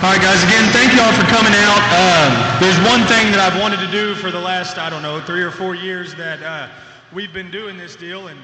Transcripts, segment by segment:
All right, guys, again, thank you all for coming out. There's one thing that I've wanted to do for the last, I don't know, 3 or 4 years that we've been doing this deal, and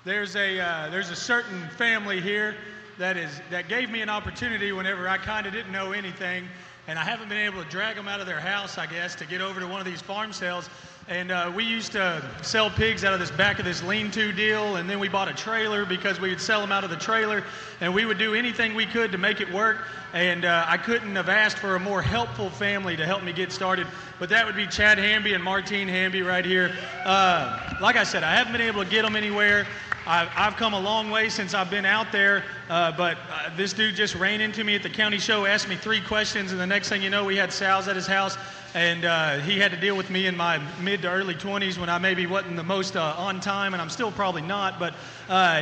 there's a certain family here that gave me an opportunity whenever I kind of didn't know anything, and I haven't been able to drag them out of their house, I guess, to get over to one of these farm sales. And we used to sell pigs out of this back of this lean-to deal, and then we bought a trailer because we would sell them out of the trailer, and we would do anything we could to make it work. And I couldn't have asked for a more helpful family to help me get started, but that would be Chad Hamby and Martine Hamby right here. Like I said, I haven't been able to get them anywhere. I've come a long way since I've been out there, but this dude just ran into me at the county show, asked me 3 questions, and the next thing you know, we had sows at his house, and he had to deal with me in my mid to early 20s when I maybe wasn't the most on time, and I'm still probably not, but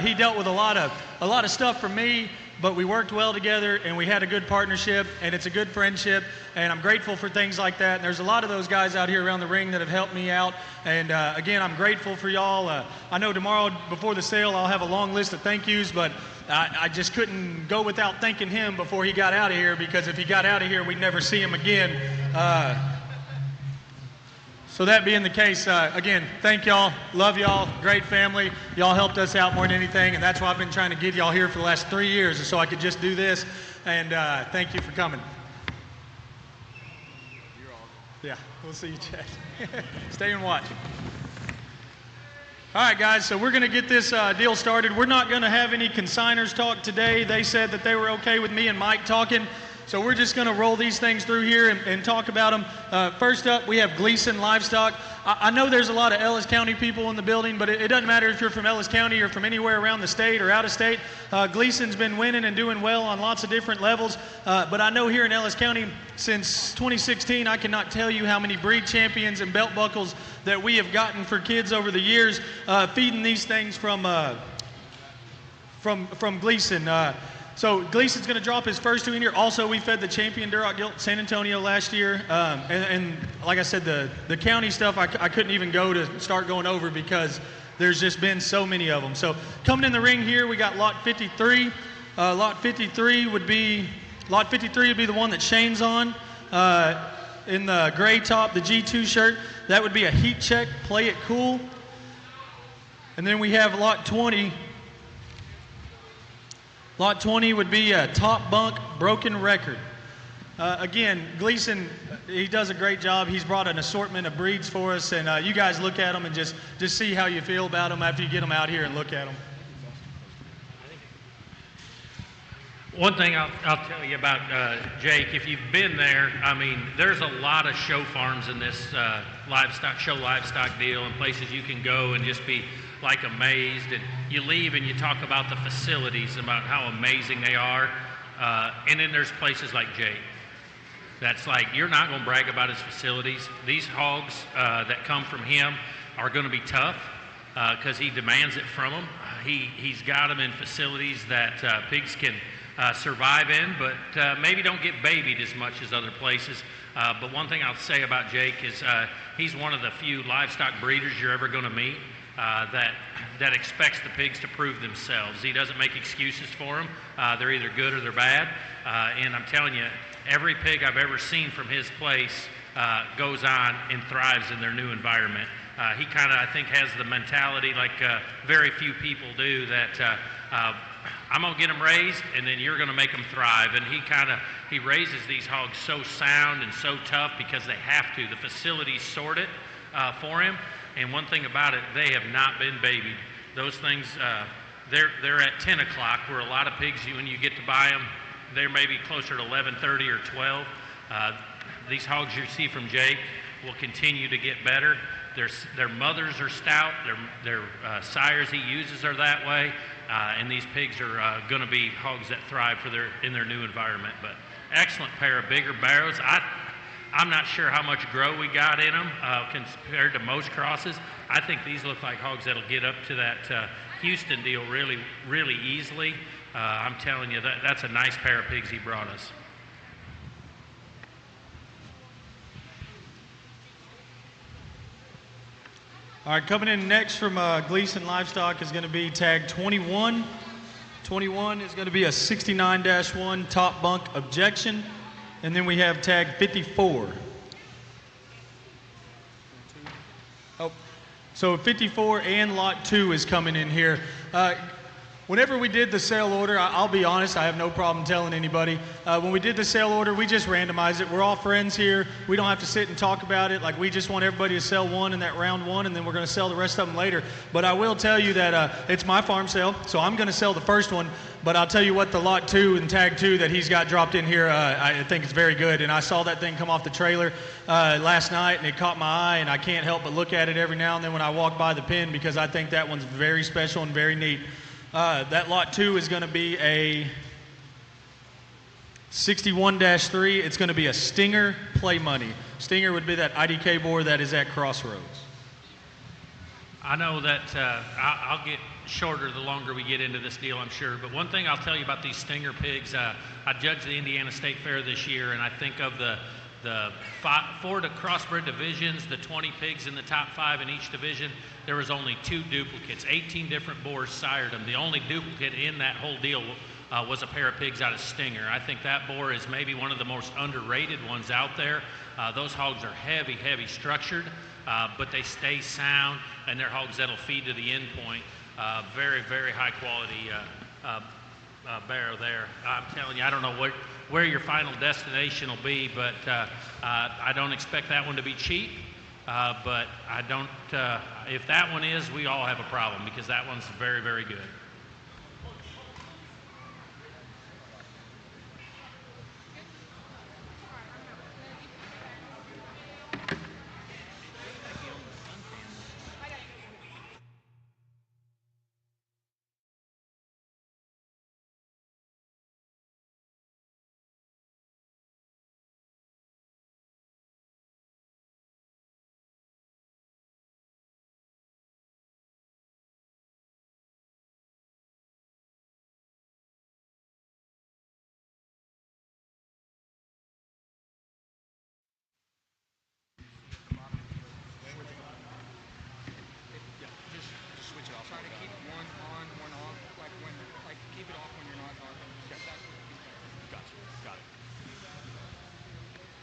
he dealt with a lot of stuff for me. But we worked well together, and we had a good partnership, and it's a good friendship, and I'm grateful for things like that. And there's a lot of those guys out here around the ring that have helped me out, and again, I'm grateful for y'all. I know tomorrow before the sale I'll have a long list of thank yous, but I just couldn't go without thanking him before he got out of here, because if he got out of here, we'd never see him again. So that being the case, again, thank y'all, love y'all, great family. Y'all helped us out more than anything, and that's why I've been trying to get y'all here for the last 3 years, so I could just do this, and thank you for coming. You're all good. Yeah, we'll see you, Chad. Stay and watch. All right, guys, so we're going to get this deal started. We're not going to have any consigners talk today. They said that they were okay with me and Mike talking. So we're just going to roll these things through here and talk about them. First up, we have Gleason Livestock. I know there's a lot of Ellis County people in the building, but it doesn't matter if you're from Ellis County or from anywhere around the state or out of state. Gleason's been winning and doing well on lots of different levels. But I know here in Ellis County, since 2016, I cannot tell you how many breed champions and belt buckles that we have gotten for kids over the years, feeding these things from Gleason. So Gleason's going to drop his first 2 in here. Also, we fed the champion Duroc Gilt San Antonio last year. And like I said, the county stuff, I couldn't even go to start going over because there's just been so many of them. So coming in the ring here, we got lot 53. Lot 53 would be the one that Shane's on. In the gray top, the G2 shirt. That would be a heat check, play it cool. And then we have lot 20. Lot 20 would be a top bunk, broken record. Again, Gleason, he does a great job. He's brought an assortment of breeds for us, and you guys look at them and just see how you feel about them after you get them out here and look at them. One thing I'll tell you about Jake, if you've been there, I mean, there's a lot of show farms in this livestock deal, and places you can go and just be like amazed, and you leave and you talk about the facilities, about how amazing they are, and then there's places like Jake. That's like, you're not going to brag about his facilities. These hogs that come from him are going to be tough because he demands it from them. He's got them in facilities that pigs can survive in, but maybe don't get babied as much as other places. But one thing I'll say about Jake is he's one of the few livestock breeders you're ever going to meet that expects the pigs to prove themselves. He doesn't make excuses for them. They're either good or they're bad. And I'm telling you, every pig I've ever seen from his place goes on and thrives in their new environment. He kind of, I think, has the mentality like very few people do, that I'm going to get them raised, and then you're going to make them thrive. And he raises these hogs so sound and so tough because they have to. The facilities sort it for him. And one thing about it, they have not been babied. Those things, they're at 10 o'clock, where a lot of pigs, when you get to buy them, they're maybe closer to 11:30 or 12. These hogs you see from Jake will continue to get better. Their mothers are stout. Their sires he uses are that way. And these pigs are going to be hogs that thrive in their new environment. But excellent pair of bigger barrows. I'm not sure how much grow we got in them compared to most crosses. I think these look like hogs that'll get up to that Houston deal really, really easily. I'm telling you, that's a nice pair of pigs he brought us. All right, coming in next from Gleason Livestock is going to be tag 21. 21 is going to be a 69-1 top bunk objection. And then we have tag 54. Oh, so 54 and lot 2 is coming in here. Whenever we did the sale order, I'll be honest, I have no problem telling anybody. When we did the sale order, we just randomized it. We're all friends here. We don't have to sit and talk about it. Like, we just want everybody to sell one in that round one, and then we're going to sell the rest of them later. But I will tell you that it's my farm sale, so I'm going to sell the first one. But I'll tell you what, the lot 2 and tag 2 that he's got dropped in here, I think it's very good. And I saw that thing come off the trailer last night, and it caught my eye, and I can't help but look at it every now and then when I walk by the pen, because I think that one's very special and very neat. That lot 2 is going to be a 61-3. It's going to be a Stinger play money. Stinger would be that IDK board that is at Crossroads. I know that I'll get shorter the longer we get into this deal, I'm sure. But one thing I'll tell you about these Stinger pigs, I judged the Indiana State Fair this year, and I think of the 4 to crossbred divisions, the 20 pigs in the top 5 in each division, there was only 2 duplicates. 18 different boars sired them. The only duplicate in that whole deal was a pair of pigs out of Stinger. I think that boar is maybe one of the most underrated ones out there. Those hogs are heavy structured, but they stay sound, and they're hogs that'll feed to the end point. Very, very high quality bear there. I'm telling you, I don't know where your final destination will be, but I don't expect that one to be cheap. But I don't, if that one is, we all have a problem, because that one's very, very good.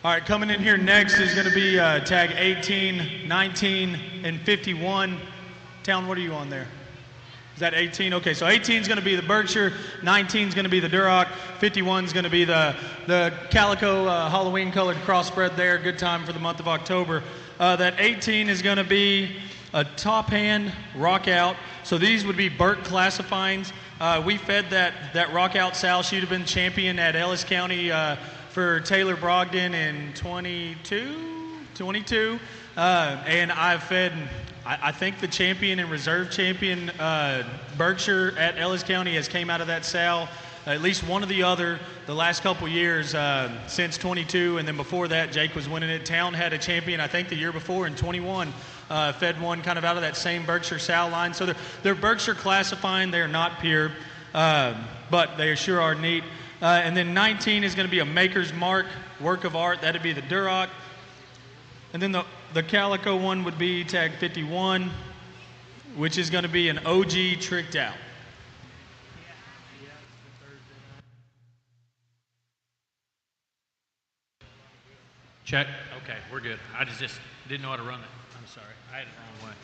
All right, coming in here next is going to be tag 18, 19, and 51. Town, what are you on there? Is that 18? Okay, so 18 is going to be the Berkshire, 19 is going to be the Duroc, 51 is going to be the Calico Halloween colored crossbred there. Good time for the month of October. That 18 is going to be a top hand rock out. So these would be Burt classifyings. We fed that rock out sow. She'd have been champion at Ellis County for Taylor Brogdon in 22. And I've fed, I think the champion and reserve champion Berkshire at Ellis County has came out of that sow. At least one or the other the last couple years since 22, and then before that Jake was winning it. Town had a champion I think the year before in 21, fed one kind of out of that same Berkshire sow line. So they're Berkshire classifying, they're not pure, but they sure are neat. And then 19 is going to be a maker's mark, work of art. That'd be the Duroc. And then the Calico one would be tag 51, which is going to be an OG tricked out. Check. Okay, we're good. I just didn't know how to run it. I'm sorry. I had it the wrong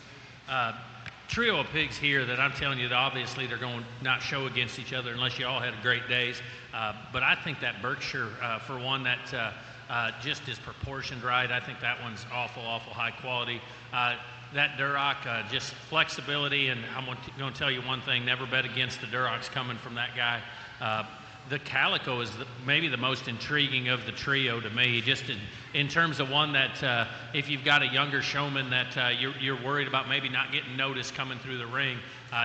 way. Trio of pigs here that I'm telling you that obviously they're going to not show against each other unless you all had great days. But I think that Berkshire, for one, that just is proportioned right. I think that one's awful high quality. That Duroc, just flexibility, and I'm going to tell you one thing, never bet against the Durocs coming from that guy. The Calico is maybe the most intriguing of the trio to me, just in terms of one that if you've got a younger showman that you're worried about maybe not getting noticed coming through the ring,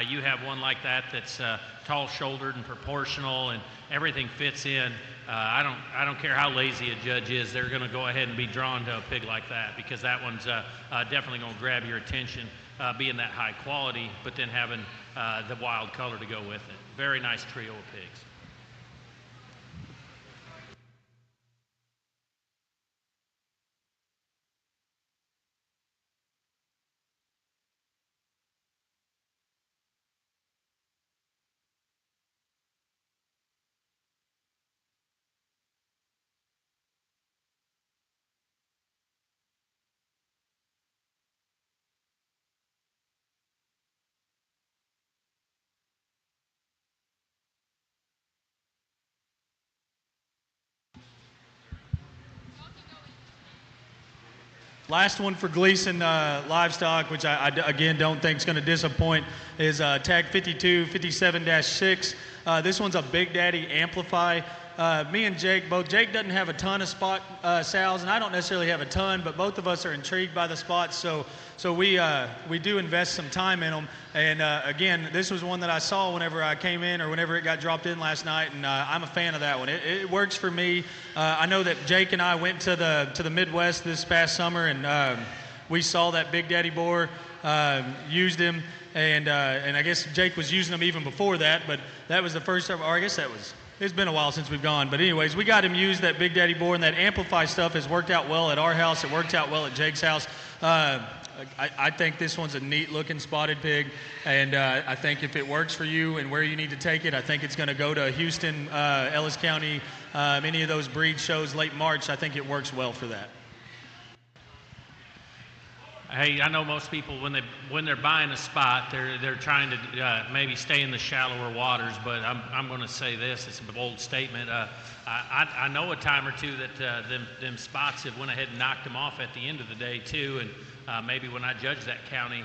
you have one like that that's tall-shouldered and proportional, and everything fits in. I don't care how lazy a judge is, they're going to go ahead and be drawn to a pig like that, because that one's definitely going to grab your attention, being that high quality, but then having the wild color to go with it. Very nice trio of pigs. Last one for Gleason Livestock, which again don't think is going to disappoint, is tag 5257-6. This one's a Big Daddy Amplify. Me and Jake both. Jake doesn't have a ton of spot sows, and I don't necessarily have a ton, but both of us are intrigued by the spots, so we do invest some time in them. And again, this was one that I saw whenever I came in or whenever it got dropped in last night, and I'm a fan of that one. It works for me. I know that Jake and I went to the Midwest this past summer, and we saw that Big Daddy boar, used him, and I guess Jake was using them even before that, but that was the first time, or I guess it's been a while since we've gone. But anyways, we got him used, that Big Daddy boar, and that Amplify stuff has worked out well at our house. It worked out well at Jake's house. I think this one's a neat looking spotted pig, and I think if it works for you and where you need to take it, I think it's going to go to Houston, Ellis County, any of those breed shows late March. I think it works well for that. Hey, I know most people when they're buying a spot, they're trying to maybe stay in the shallower waters. But I'm going to say this: it's a bold statement. I know a time or two that them spots have went ahead and knocked them off at the end of the day too. And maybe when I judged that county,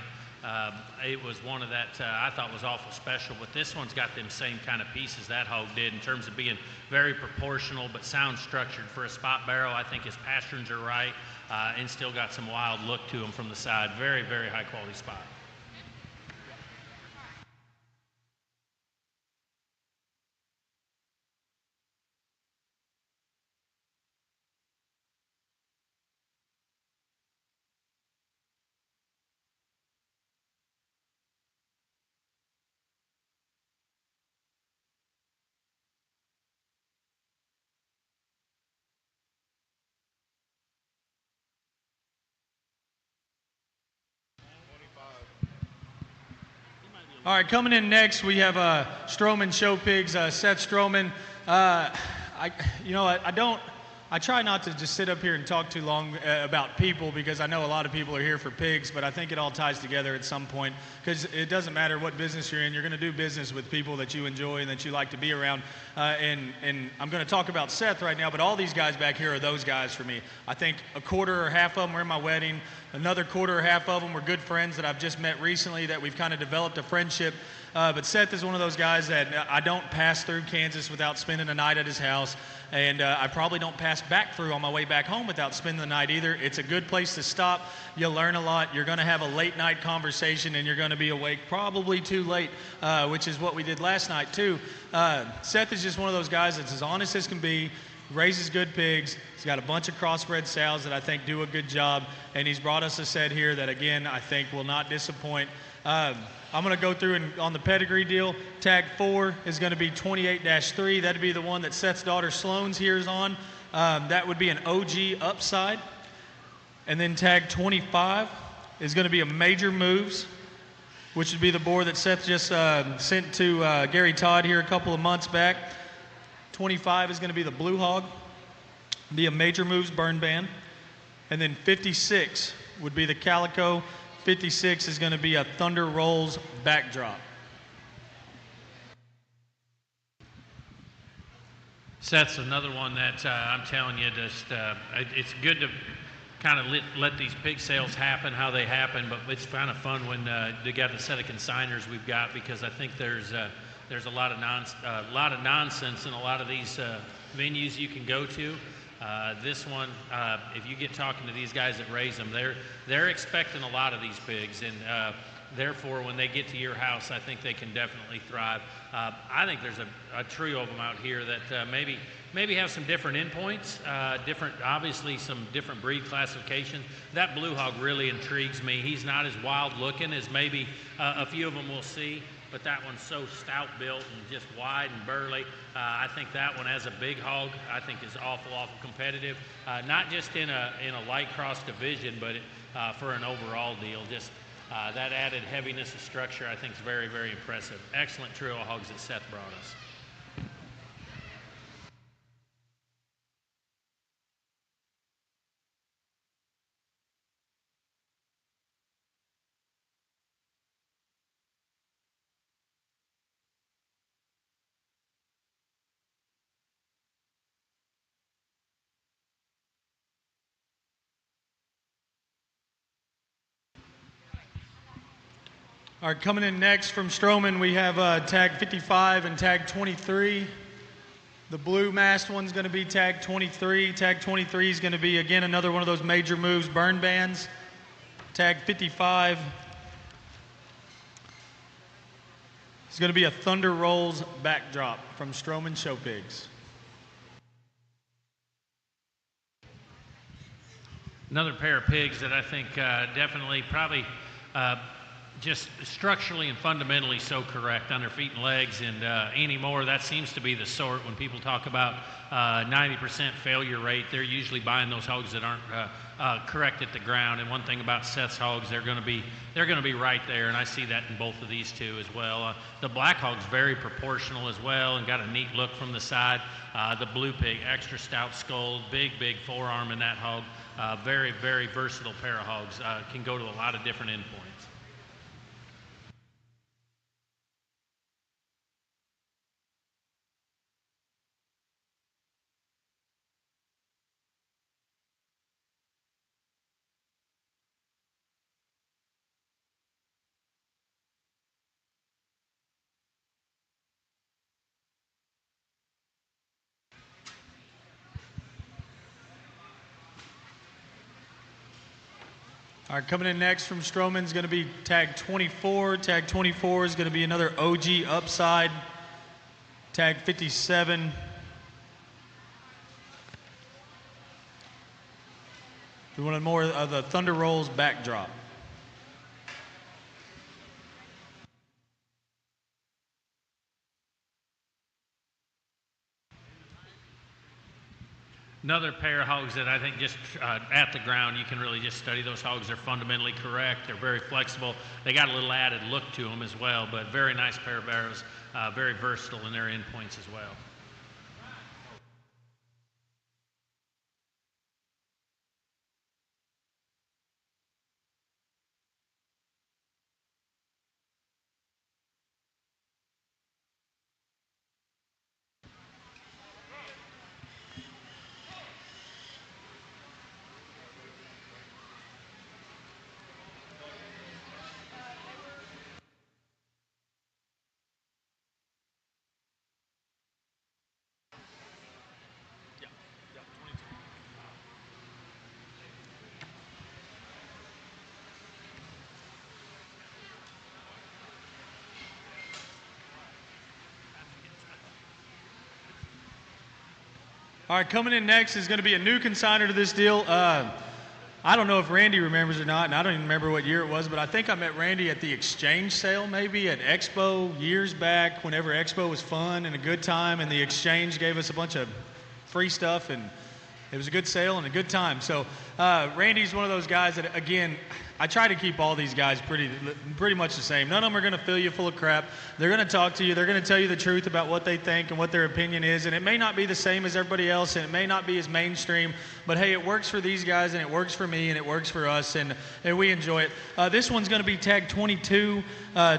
it was one of that I thought was awful special. But this one's got them same kind of pieces that hog did in terms of being very proportional but sound structured for a spot barrel. I think his pasterns are right. And still got some wild look to him from the side. Very, very high quality spot. All right, coming in next, we have Stroman Show Pigs, Seth Stroman. I try not to just sit up here and talk too long about people, because I know a lot of people are here for pigs, but I think it all ties together at some point, because it doesn't matter what business you're in, you're going to do business with people that you enjoy and that you like to be around. And I'm going to talk about Seth right now, but all these guys back here are those guys for me. I think a quarter or half of them were in my wedding. Another quarter or half of them were good friends that I've just met recently that we've kind of developed a friendship. But Seth is one of those guys that I don't pass through Kansas without spending a night at his house. And I probably don't pass back through on my way back home without spending the night either. It's a good place to stop. You'll learn a lot. You're going to have a late night conversation, and you're going to be awake probably too late, which is what we did last night too. Seth is just one of those guys that's as honest as can be, raises good pigs. He's got a bunch of crossbred sows that I think do a good job, and he's brought us a set here that, again, I think will not disappoint. I'm going to go through and on the pedigree deal. Tag 4 is going to be 28-3. That'd be the one that Seth's daughter Sloane's here is on. That would be an OG upside. And then tag 25 is going to be a Major Moves, which would be the boar that Seth just sent to Gary Todd here a couple of months back. 25 is going to be the Blue Hog, be a Major Moves burn ban. And then 56 would be the Calico. 56 is going to be a Thunder Rolls backdrop. Seth's another one that I'm telling you, just it's good to kind of let these pig sales happen how they happen, but it's kind of fun when they got the set of consigners we've got, because I think there's a lot of nonsense in a lot of these venues you can go to. This one, if you get talking to these guys that raise them, they're expecting a lot of these pigs, and therefore when they get to your house, I think they can definitely thrive. I think there's a trio of them out here that maybe have some different endpoints, obviously some different breed classifications. That Blue Hog really intrigues me. He's not as wild looking as maybe a few of them we'll see, but that one's so stout built and just wide and burly. I think that one, as a big hog, I think is awful competitive. Not just in a light cross division, but for an overall deal. Just that added heaviness of structure, I think, is very, very impressive. Excellent trio of hogs that Seth brought us. All right, coming in next from Stroman, we have tag 55 and tag 23. The blue masked one's going to be tag 23. Tag 23 is going to be, again, another one of those major moves, burn bands. Tag 55 is going to be a Thunder Rolls backdrop from Stroman Show Pigs. Another pair of pigs that I think definitely probably just structurally and fundamentally so correct on their feet and legs, and anymore that seems to be the sort when people talk about 90% failure rate, they're usually buying those hogs that aren't correct at the ground. And one thing about Seth's hogs, they're going to be right there, and I see that in both of these two as well. The black hog's very proportional as well and got a neat look from the side. The blue pig, extra stout skull, big forearm in that hog. Very versatile pair of hogs. Can go to a lot of different endpoints. All right, coming in next from Stroman is going to be tag 24. Tag 24 is going to be another OG upside. Tag 57. We wanted more of the Thunder Rolls backdrop. Another pair of hogs that I think just at the ground, you can really just study those hogs. They're fundamentally correct. They're very flexible. They got a little added look to them as well, but very nice pair of barrows, very versatile in their endpoints as well. All right, coming in next is going to be a new consignor to this deal. I don't know if Randy remembers or not, and I don't even remember what year it was, but I think I met Randy at the exchange sale maybe at Expo years back, whenever Expo was fun and a good time, and the exchange gave us a bunch of free stuff, and it was a good sale and a good time. So Randy's one of those guys that, again, I try to keep all these guys pretty much the same. None of them are going to fill you full of crap. They're going to talk to you. They're going to tell you the truth about what they think and what their opinion is. And it may not be the same as everybody else, and it may not be as mainstream. But, hey, it works for these guys, and it works for me, and it works for us, and we enjoy it. This one's going to be tag 22.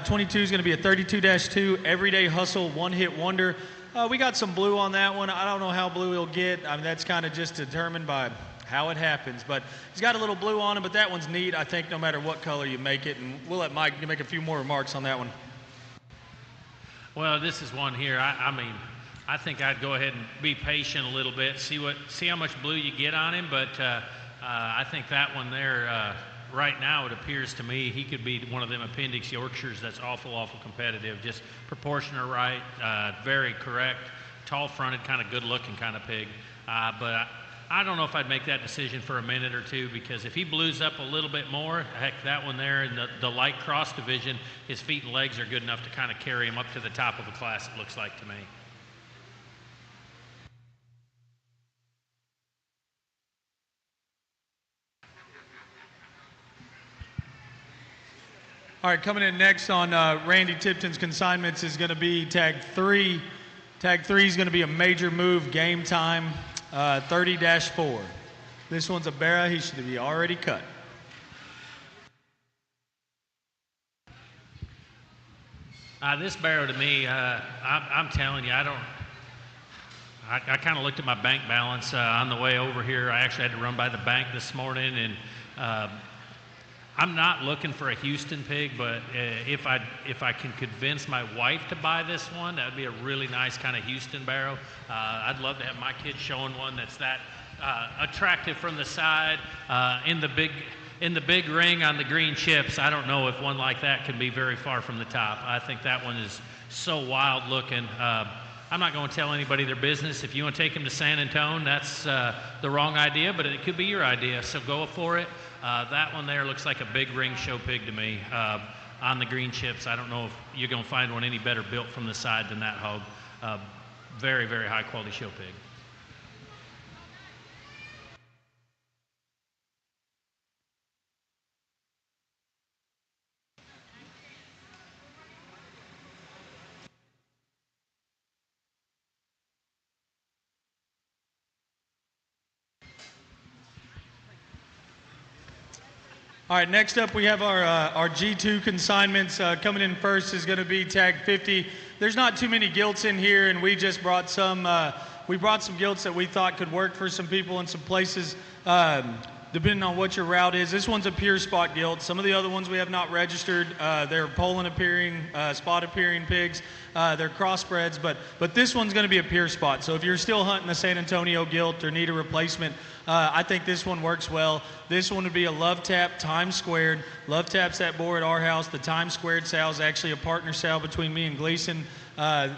22 is going to be a 32-2 Everyday Hustle one-hit wonder. We got some blue on that one. I don't know how blue he'll get. I mean, that's kind of just determined by how it happens, but he's got a little blue on him, but that one's neat, I think, no matter what color you make it, and we'll let Mike make a few more remarks on that one. Well, this is one here. I mean, I think I'd go ahead and be patient a little bit, see how much blue you get on him, but I think that one there, right now it appears to me he could be one of them appendix Yorkshires that's awful competitive, just proportional right, very correct, tall fronted, kind of good looking kind of pig, but I don't know if I'd make that decision for a minute or two, because if he blues up a little bit more, heck, that one there in the light cross division, his feet and legs are good enough to kind of carry him up to the top of the class, it looks like to me. All right, coming in next on Randy Tipton's consignments is going to be tag 3. Tag 3 is going to be a major move, game time, 30-4. This one's a barra. He should be already cut. This barrow to me, I'm telling you, I kind of looked at my bank balance on the way over here. I actually had to run by the bank this morning, and I'm not looking for a Houston pig, but if I can convince my wife to buy this one, that would be a really nice kind of Houston barrow. I'd love to have my kids showing one that's that attractive from the side in the big ring on the green chips. I don't know if one like that can be very far from the top. I think that one is so wild looking. I'm not going to tell anybody their business. If you want to take them to San Antonio, that's the wrong idea, but it could be your idea, so go for it. That one there looks like a big ring show pig to me on the green chips. I don't know if you're going to find one any better built from the side than that hog. Very, very high quality show pig. All right, next up we have our G2 consignments. Coming in first is going to be tag 50. There's not too many gilts in here, and we just brought some. We brought some gilts that we thought could work for some people in some places, depending on what your route is. This one's a pure spot gilt. Some of the other ones we have not registered. They're Poland appearing, spot appearing pigs. They're crossbreds, but this one's going to be a pure spot. So if you're still hunting a San Antonio gilt or need a replacement, I think this one works well. This one would be a love tap, time squared. Love taps that boar at our house. The time squared sow is actually a partner sow between me and Gleason.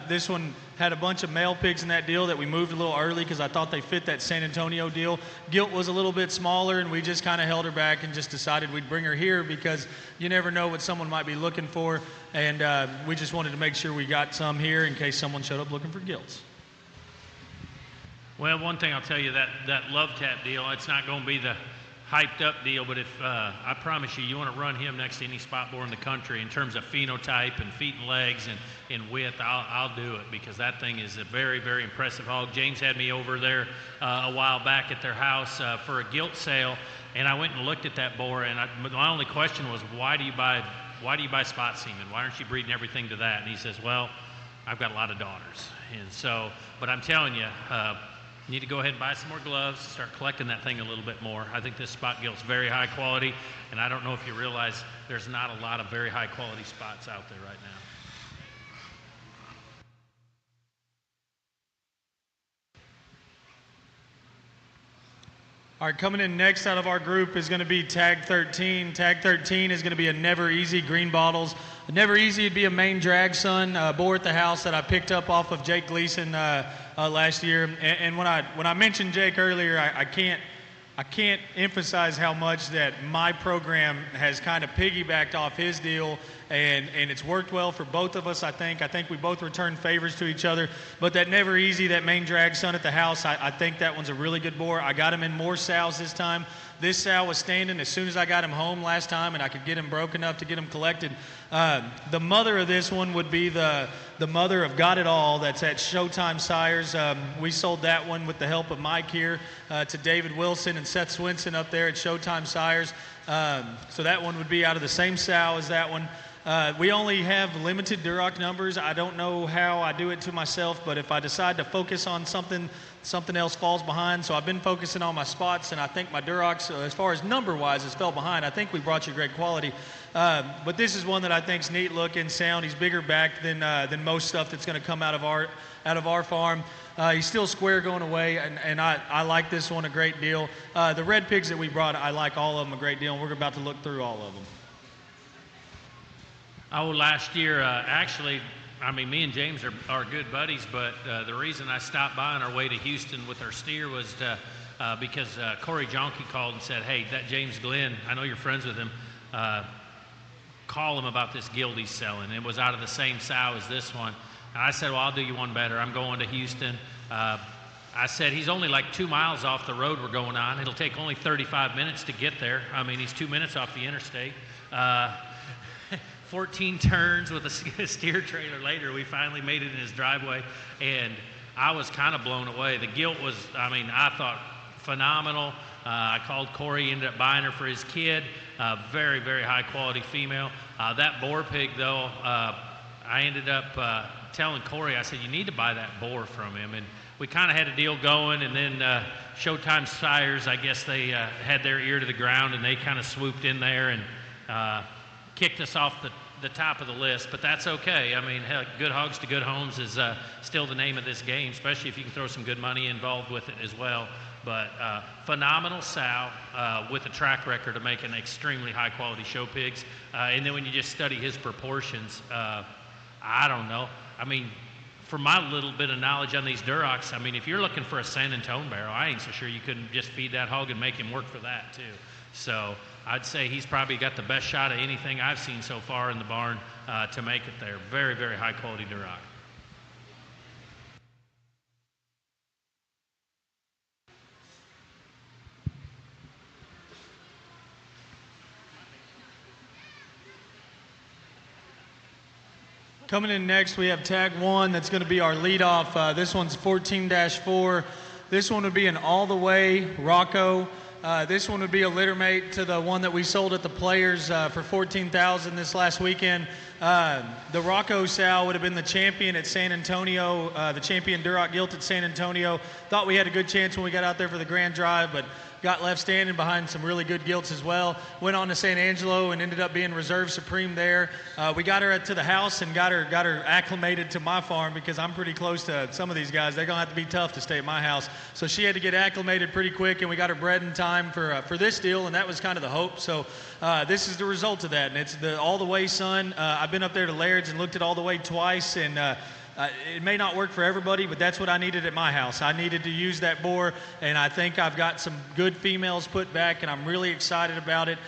This one had a bunch of male pigs in that deal that we moved a little early because I thought they fit that San Antonio deal. Gilt was a little bit smaller, and we just kind of held her back and just decided we'd bring her here because you never know what someone might be looking for, and we just wanted to make sure we got some here in case someone showed up looking for gilts. Well, one thing I'll tell you, that love tap deal, it's not going to be the hyped up deal, but if I promise you want to run him next to any spot boar in the country in terms of phenotype and feet and legs and width, I'll do it because that thing is a very, very impressive hog. James had me over there a while back at their house for a gilt sale, and I went and looked at that boar, and my only question was, why do you buy spot semen? Why aren't you breeding everything to that? And he says, well, I've got a lot of daughters, and so, but I'm telling you, you need to go ahead and buy some more gloves, start collecting that thing a little bit more. I think this spot gilt's very high quality, and I don't know if you realize there's not a lot of very high quality spots out there right now. All right, coming in next out of our group is going to be tag 13. Tag 13 is going to be a Never Easy green bottles. A Never Easy would be a main drag son boar at the house that I picked up off of Jake Gleason last year. And when I mentioned Jake earlier, I can't emphasize how much that my program has kind of piggybacked off his deal, and it's worked well for both of us, I think. I think we both return favors to each other. But that Never Easy, that main drag son at the house, I think that one's a really good boar. I got him in more sows this time. This sow was standing as soon as I got him home last time, and I could get him broke enough to get him collected. The mother of this one would be the mother of Got It All. That's at Showtime Sires. We sold that one with the help of Mike here to David Wilson and Seth Swinson up there at Showtime Sires. So that one would be out of the same sow as that one. We only have limited Duroc numbers. I don't know how I do it to myself, but if I decide to focus on something else falls behind. So I've been focusing on my spots, and I think my Durocs, as far as number-wise, has fell behind. I think we brought you great quality. But this is one that I think is neat looking, sound. He's bigger back than most stuff that's going to come out of our farm. He's still square going away, and I like this one a great deal. The red pigs that we brought, I like all of them a great deal, and we're about to look through all of them. Oh, last year, actually, I mean, me and James are good buddies, but the reason I stopped by on our way to Houston with our steer was because Corey Jonke called and said, hey, that James Glenn, I know you're friends with him, call him about this gilt he's selling. It was out of the same sow as this one. And I said, well, I'll do you one better. I'm going to Houston. I said, he's only like 2 miles off the road we're going on. It'll take only 35 minutes to get there. I mean, he's 2 minutes off the interstate. 14 turns with a steer trailer later, we finally made it in his driveway, and I was kind of blown away. The gilt was, I mean, I thought phenomenal. I called Corey, ended up buying her for his kid. Very, very high quality female. That boar pig, though, I ended up telling Corey, I said, you need to buy that boar from him. And we kind of had a deal going, and then Showtime Sires, I guess they had their ear to the ground, and they kind of swooped in there, and kicked us off the top of the list, but that's okay. I mean, heck, good hogs to good homes is still the name of this game, especially if you can throw some good money involved with it as well. But phenomenal sow with a track record of making extremely high quality show pigs. And then when you just study his proportions, I don't know. I mean, from my little bit of knowledge on these Durocs, I mean, if you're looking for a San Antonio barrel, I ain't so sure you couldn't just feed that hog and make him work for that too. So I'd say he's probably got the best shot of anything I've seen so far in the barn to make it there. Very, very high quality Duroc. Coming in next, we have tag 1. That's going to be our leadoff. This one's 14-4. This one would be an all-the-way Rocco. This one would be a litter mate to the one that we sold at the Players for $14,000 this last weekend. The Rocco sow would have been the champion at San Antonio, the champion Duroc gilt at San Antonio. Thought we had a good chance when we got out there for the Grand Drive, but got left standing behind some really good gilts as well. Went on to San Angelo and ended up being Reserve Supreme there. We got her to the house and got her acclimated to my farm because I'm pretty close to some of these guys. They're gonna have to be tough to stay at my house. So she had to get acclimated pretty quick, and we got her bred in time for this deal, and that was kind of the hope. So this is the result of that, and it's the All the Way son. I've been up there to Laird's and looked at All the Way twice, and it may not work for everybody, but that's what I needed at my house. I needed to use that boar, and I think I've got some good females put back, and I'm really excited about it.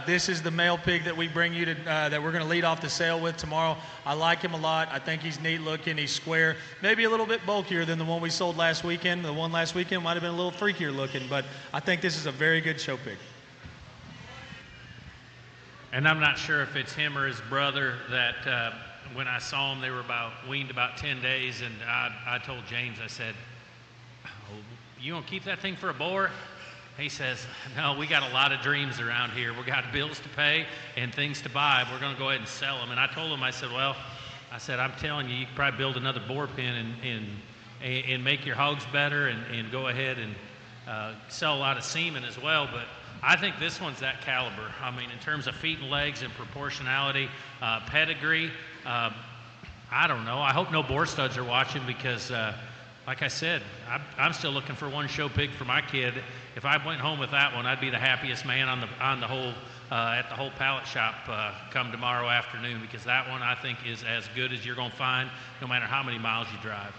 This is the male pig that we bring you to, that we're going to lead off the sale with tomorrow. I like him a lot. I think he's neat looking. He's square, maybe a little bit bulkier than the one we sold last weekend. The one last weekend might have been a little freakier looking, but I think this is a very good show pig. And I'm not sure if it's him or his brother that when I saw them, they were weaned about 10 days, and I told James, I said, oh, you gonna keep that thing for a boar? He says, no, we got a lot of dreams around here. We got bills to pay and things to buy. We're gonna go ahead and sell them. And I told him, I said, well, I'm telling you, you could probably build another boar pen and make your hogs better and go ahead and sell a lot of semen as well. But I think this one's that caliber. I mean, in terms of feet and legs and proportionality, pedigree, I don't know. I hope no boar studs are watching because, like I said, I'm still looking for one show pig for my kid. If I went home with that one, I'd be the happiest man at the whole pallet shop come tomorrow afternoon, because that one I think is as good as you're going to find no matter how many miles you drive.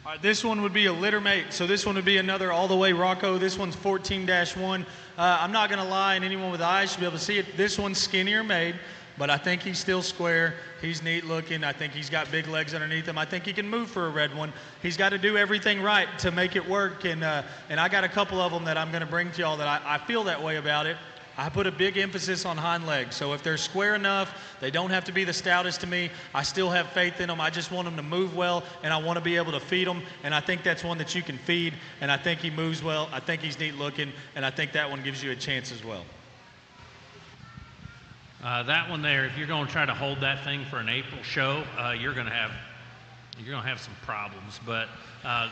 All right, this one would be a litter mate. So this one would be another All the Way Rocco. This one's 14-1. I'm not going to lie, and anyone with eyes should be able to see it. This one's skinnier made, but I think he's still square. He's neat looking. I think he's got big legs underneath him. I think he can move for a red one. He's got to do everything right to make it work, and I got a couple of them that I'm going to bring to y'all that I feel that way about it. I put a big emphasis on hind legs. So if they're square enough, they don't have to be the stoutest to me. I still have faith in them. I just want them to move well, and I want to be able to feed them. And I think that's one that you can feed. And I think he moves well. I think he's neat looking, and I think that one gives you a chance as well. That one there, if you're going to try to hold that thing for an April show, you're going to have some problems. But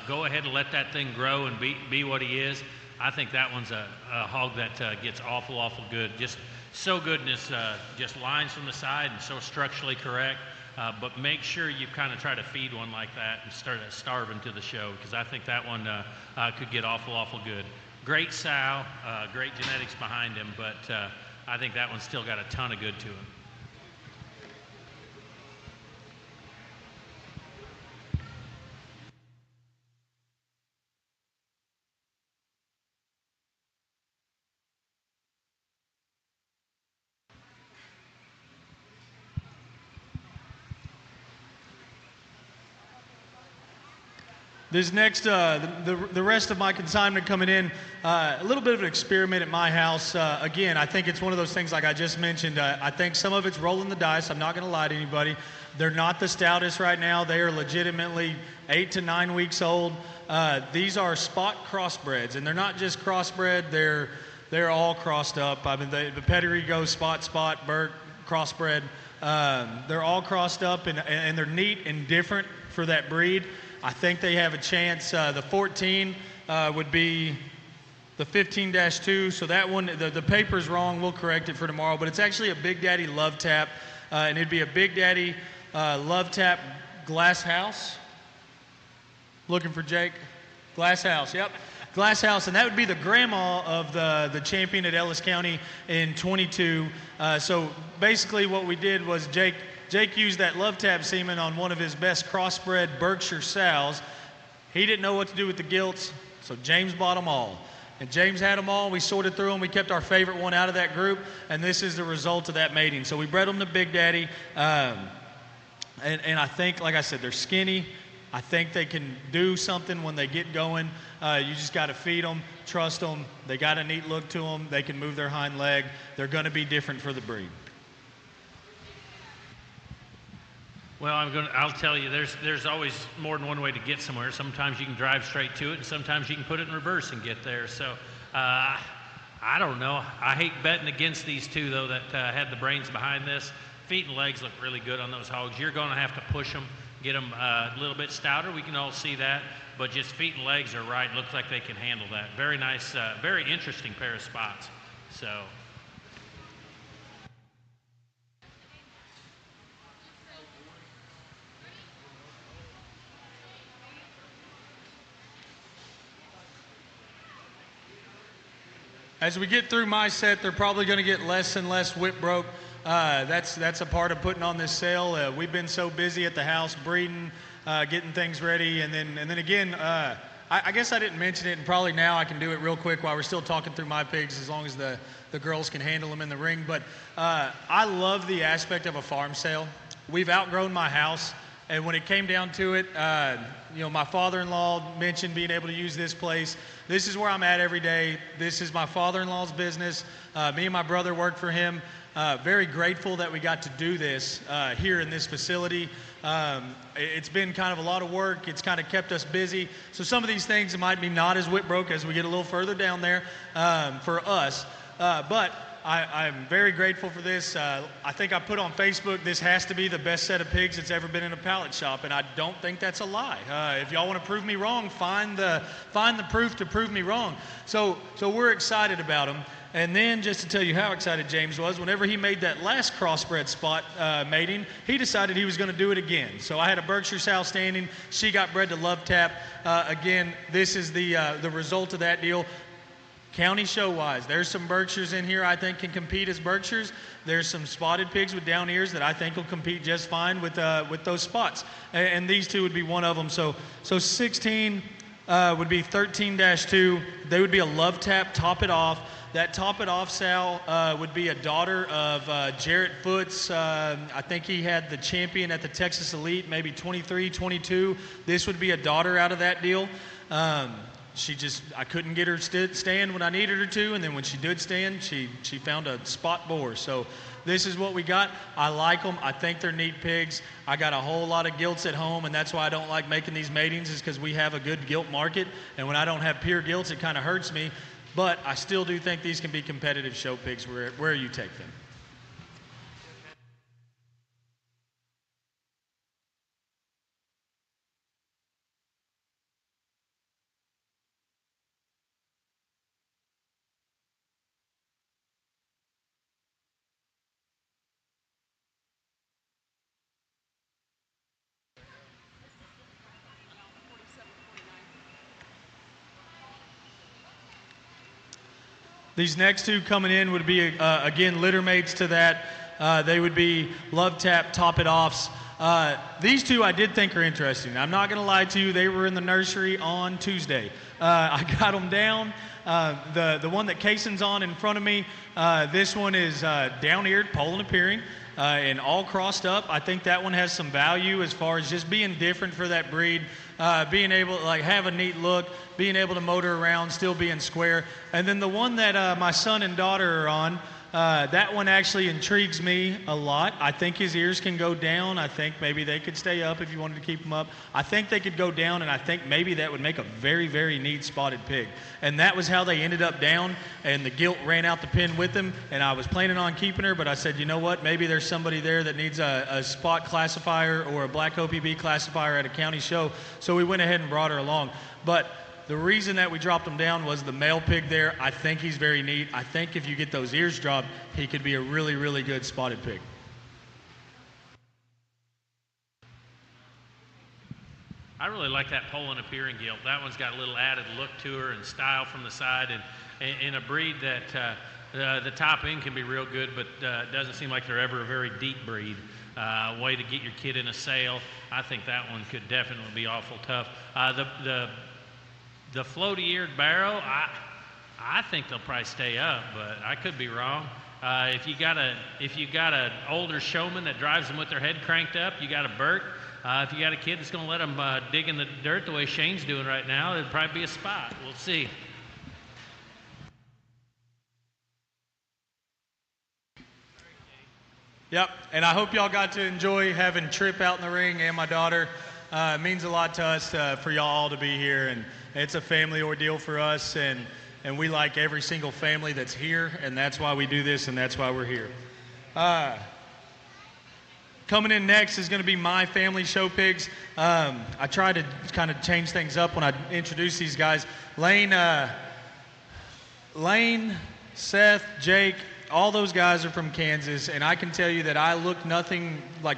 go ahead and let that thing grow and be what he is. I think that one's a hog that gets awful good. Just so good in his just lines from the side and so structurally correct. But make sure you kind of try to feed one like that and start starving to the show, because I think that one could get awful good. Great sow, great genetics behind him, but I think that one's still got a ton of good to him. This next, the rest of my consignment coming in, a little bit of an experiment at my house. Again, I think it's one of those things like I just mentioned. I think some of it's rolling the dice. I'm not going to lie to anybody. They're not the stoutest right now. They are legitimately 8 to 9 weeks old. These are spot crossbreds, and they're not just crossbred. they're all crossed up. I mean, the pedigree goes spot, Burke, crossbred. They're all crossed up, and they're neat and different for that breed. I think they have a chance. The 14 would be the 15-2, so that one, the paper's wrong. We'll correct it for tomorrow, but it's actually a Big Daddy Love Tap, and it'd be a Big Daddy Love Tap Glass House. Looking for Jake? Glass House, yep. Glass House, and that would be the grandma of the champion at Ellis County in 22. So basically what we did was Jake used that Love Tap semen on one of his best crossbred Berkshire sows. He didn't know what to do with the gilts, so James bought them all. And James had them all. We sorted through them. We kept our favorite one out of that group, and this is the result of that mating. So we bred them to Big Daddy, and I think, like I said, they're skinny. I think they can do something when they get going. You just got to feed them, trust them. They got a neat look to them. They can move their hind leg. They're going to be different for the breed. Well, I'll tell you, there's always more than one way to get somewhere. Sometimes you can drive straight to it, and sometimes you can put it in reverse and get there. So I don't know. I hate betting against these two, though, that had the brains behind this. Feet and legs look really good on those hogs. You're going to have to push them, get them a little bit stouter. We can all see that. But just feet and legs are right. Looks like they can handle that. Very nice, very interesting pair of spots. So. As we get through my set, they're probably going to get less and less whip broke. That's a part of putting on this sale. We've been so busy at the house breeding, getting things ready, and then again, I guess I didn't mention it, and probably now I can do it real quick while we're still talking through my pigs, as long as the girls can handle them in the ring. But I love the aspect of a farm sale. We've outgrown my house. And when it came down to it, my father-in-law mentioned being able to use this place. This is where I'm at every day. This is my father-in-law's business. Me and my brother work for him. Very grateful that we got to do this here in this facility. It's been kind of a lot of work. It's kind of kept us busy. So some of these things might be not as whip broke as we get a little further down there for us. But I'm very grateful for this. I think I put on Facebook, this has to be the best set of pigs that's ever been in a pallet shop, and I don't think that's a lie. If y'all want to prove me wrong, find the proof to prove me wrong. So we're excited about them. And then just to tell you how excited James was, whenever he made that last crossbred spot mating, he decided he was going to do it again. So I had a Berkshire sow standing. She got bred to Love Tap. Again, this is the result of that deal. County show-wise, there's some Berkshires in here I think can compete as Berkshires. There's some spotted pigs with down ears that I think will compete just fine with those spots. And these two would be one of them. So 16 would be 13-2. They would be a Love Tap, Top It Off. That Top It Off sow would be a daughter of Jarrett Foots. I think he had the champion at the Texas Elite, maybe 23, 22. This would be a daughter out of that deal. I couldn't get her stand when I needed her to, and then when she did stand, she found a spot boar. So this is what we got. I like them. I think they're neat pigs. I got a whole lot of gilts at home, and that's why I don't like making these matings, is because we have a good gilt market, and when I don't have pure gilts, it kind of hurts me. But I still do think these can be competitive show pigs where you take them. These next two coming in would be, again, litter mates to that. They would be Love Tap, Top It Offs. These two I did think are interesting. I'm not going to lie to you. They were in the nursery on Tuesday. I got them down. The one that Kaysen's on in front of me, this one is down-eared, pollin appearing, and all crossed up. I think that one has some value as far as just being different for that breed. Being able to have a neat look, being able to motor around, still being square. And then the one that my son and daughter are on, That one actually intrigues me a lot. I think his ears can go down. I think maybe they could stay up if you wanted to keep them up. I think they could go down, and I think maybe that would make a very, very neat spotted pig. And that was how they ended up down, and the gilt ran out the pen with them, and I was planning on keeping her, but I said, you know what, maybe there's somebody there that needs a spot classifier or a black OPB classifier at a county show, so we went ahead and brought her along. But the reason that we dropped him down was the male pig there. I think he's very neat. I think if you get those ears dropped, he could be a really, really good spotted pig. I really like that Poland appearing gilt. That one's got a little added look to her and style from the side, and in a breed that the top end can be real good, but doesn't seem like they're ever a very deep breed. Way to get your kid in a sale. I think that one could definitely be awful tough. The floaty-eared barrow, I think they'll probably stay up, but I could be wrong. If you got an older showman that drives them with their head cranked up, you got a Burt. If you got a kid that's going to let them dig in the dirt the way Shane's doing right now, it'd probably be a spot. We'll see. Yep, and I hope y'all got to enjoy having Trip out in the ring and my daughter. It means a lot to us for y'all all to be here, and it's a family ordeal for us, and we like every single family that's here, and that's why we do this, and that's why we're here. Coming in next is going to be my family show pigs. I try to kind of change things up when I introduce these guys. Lane, Seth, Jake, all those guys are from Kansas, and I can tell you that I look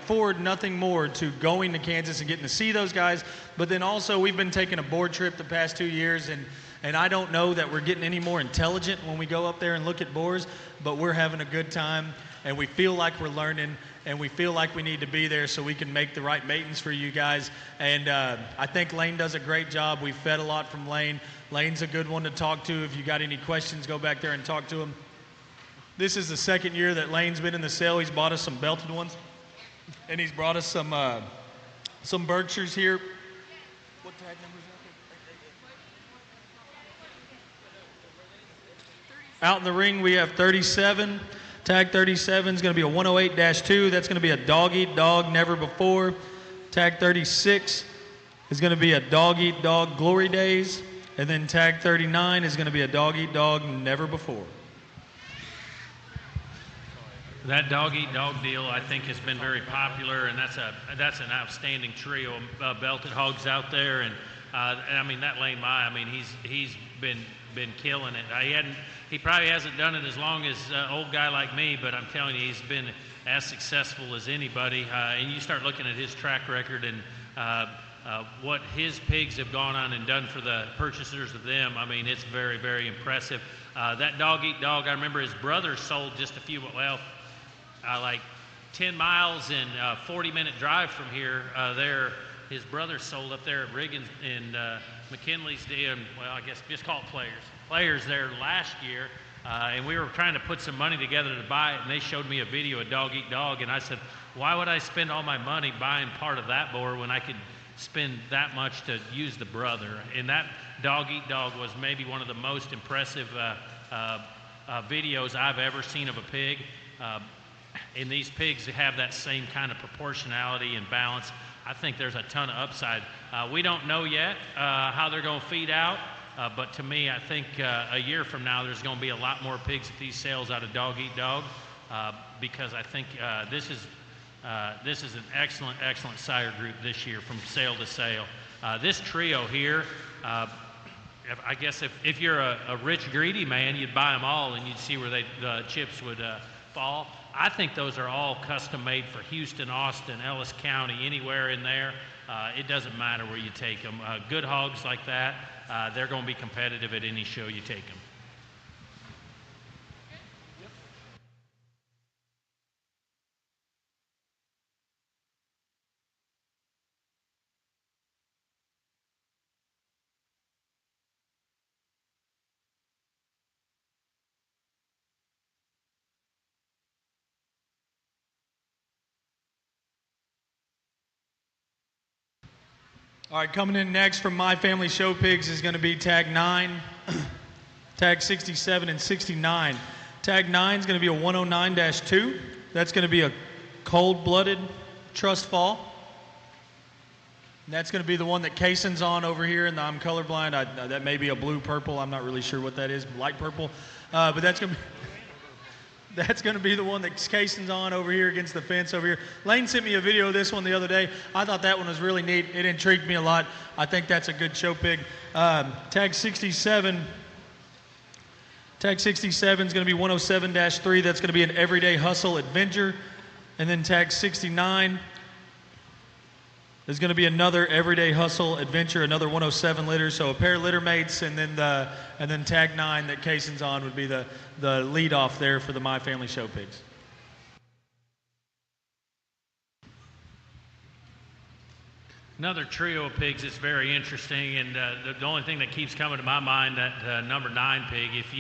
forward nothing more to going to Kansas and getting to see those guys. But then also we've been taking a board trip the past 2 years, and I don't know that we're getting any more intelligent when we go up there and look at boars, but we're having a good time, and we feel like we're learning, and we feel like we need to be there so we can make the right matings for you guys. And I think Lane does a great job. We've fed a lot from Lane. Lane's a good one to talk to. If you got any questions, go back there and talk to him. This is the second year that Lane's been in the sale. He's bought us some belted ones, and he's brought us some Berkshires here. What tag number is that? Out in the ring, we have 37. Tag 37 is going to be a 108-2. That's going to be a dog-eat-dog, never before. Tag 36 is going to be a dog-eat-dog, glory days. And then tag 39 is going to be a dog-eat-dog, never before. That dog-eat-dog deal, I think, has been very popular, and that's an outstanding trio of belted hogs out there. And I mean, that Lane Mai, I mean, he's been killing it. He probably hasn't done it as long as an old guy like me, but I'm telling you, he's been as successful as anybody. And you start looking at his track record and what his pigs have gone on and done for the purchasers of them. I mean, it's very, very impressive. That dog-eat-dog, I remember his brother sold just like 10 miles and 40-minute drive from here. His brother sold up there at Riggins in McKinley's Dam. Well, I guess just call it Players there last year. And we were trying to put some money together to buy it, and they showed me a video of Dog Eat Dog, and I said, why would I spend all my money buying part of that boar when I could spend that much to use the brother? And that Dog Eat Dog was maybe one of the most impressive videos I've ever seen of a pig. And these pigs have that same kind of proportionality and balance. I think there's a ton of upside. We don't know yet how they're going to feed out, but to me, I think a year from now, there's going to be a lot more pigs at these sales out of Dog Eat Dog, because I think this is an excellent sire group this year from sale to sale. This trio here, I guess if you're a rich, greedy man, you'd buy them all and you'd see where the chips would fall. I think those are all custom made for Houston, Austin, Ellis County, anywhere in there. It doesn't matter where you take them. Good hogs like that, they're going to be competitive at any show you take them. All right, coming in next from My Family Show Pigs is going to be tag 9, tag 67, and 69. Tag 9 is going to be a 109-2. That's going to be a cold-blooded trust fall. And that's going to be the one that Kaysen's on over here, and I'm colorblind. That may be a blue-purple. I'm not really sure what that is, light purple. But that's going to be the one that Kaysen's on over here against the fence over here. Lane sent me a video of this one the other day. I thought that one was really neat. It intrigued me a lot. I think that's a good show pig. Tag 67. Tag 67 is going to be 107-3. That's going to be an Everyday Hustle Adventure. And then tag 69 is going to be another Everyday Hustle Adventure, another 107 litter. So a pair of litter mates, and then tag 9 that Kaysen's on would be the lead off there for the My Family Show pigs. Another trio of pigs that's very interesting, and the only thing that keeps coming to my mind, that number 9 pig, if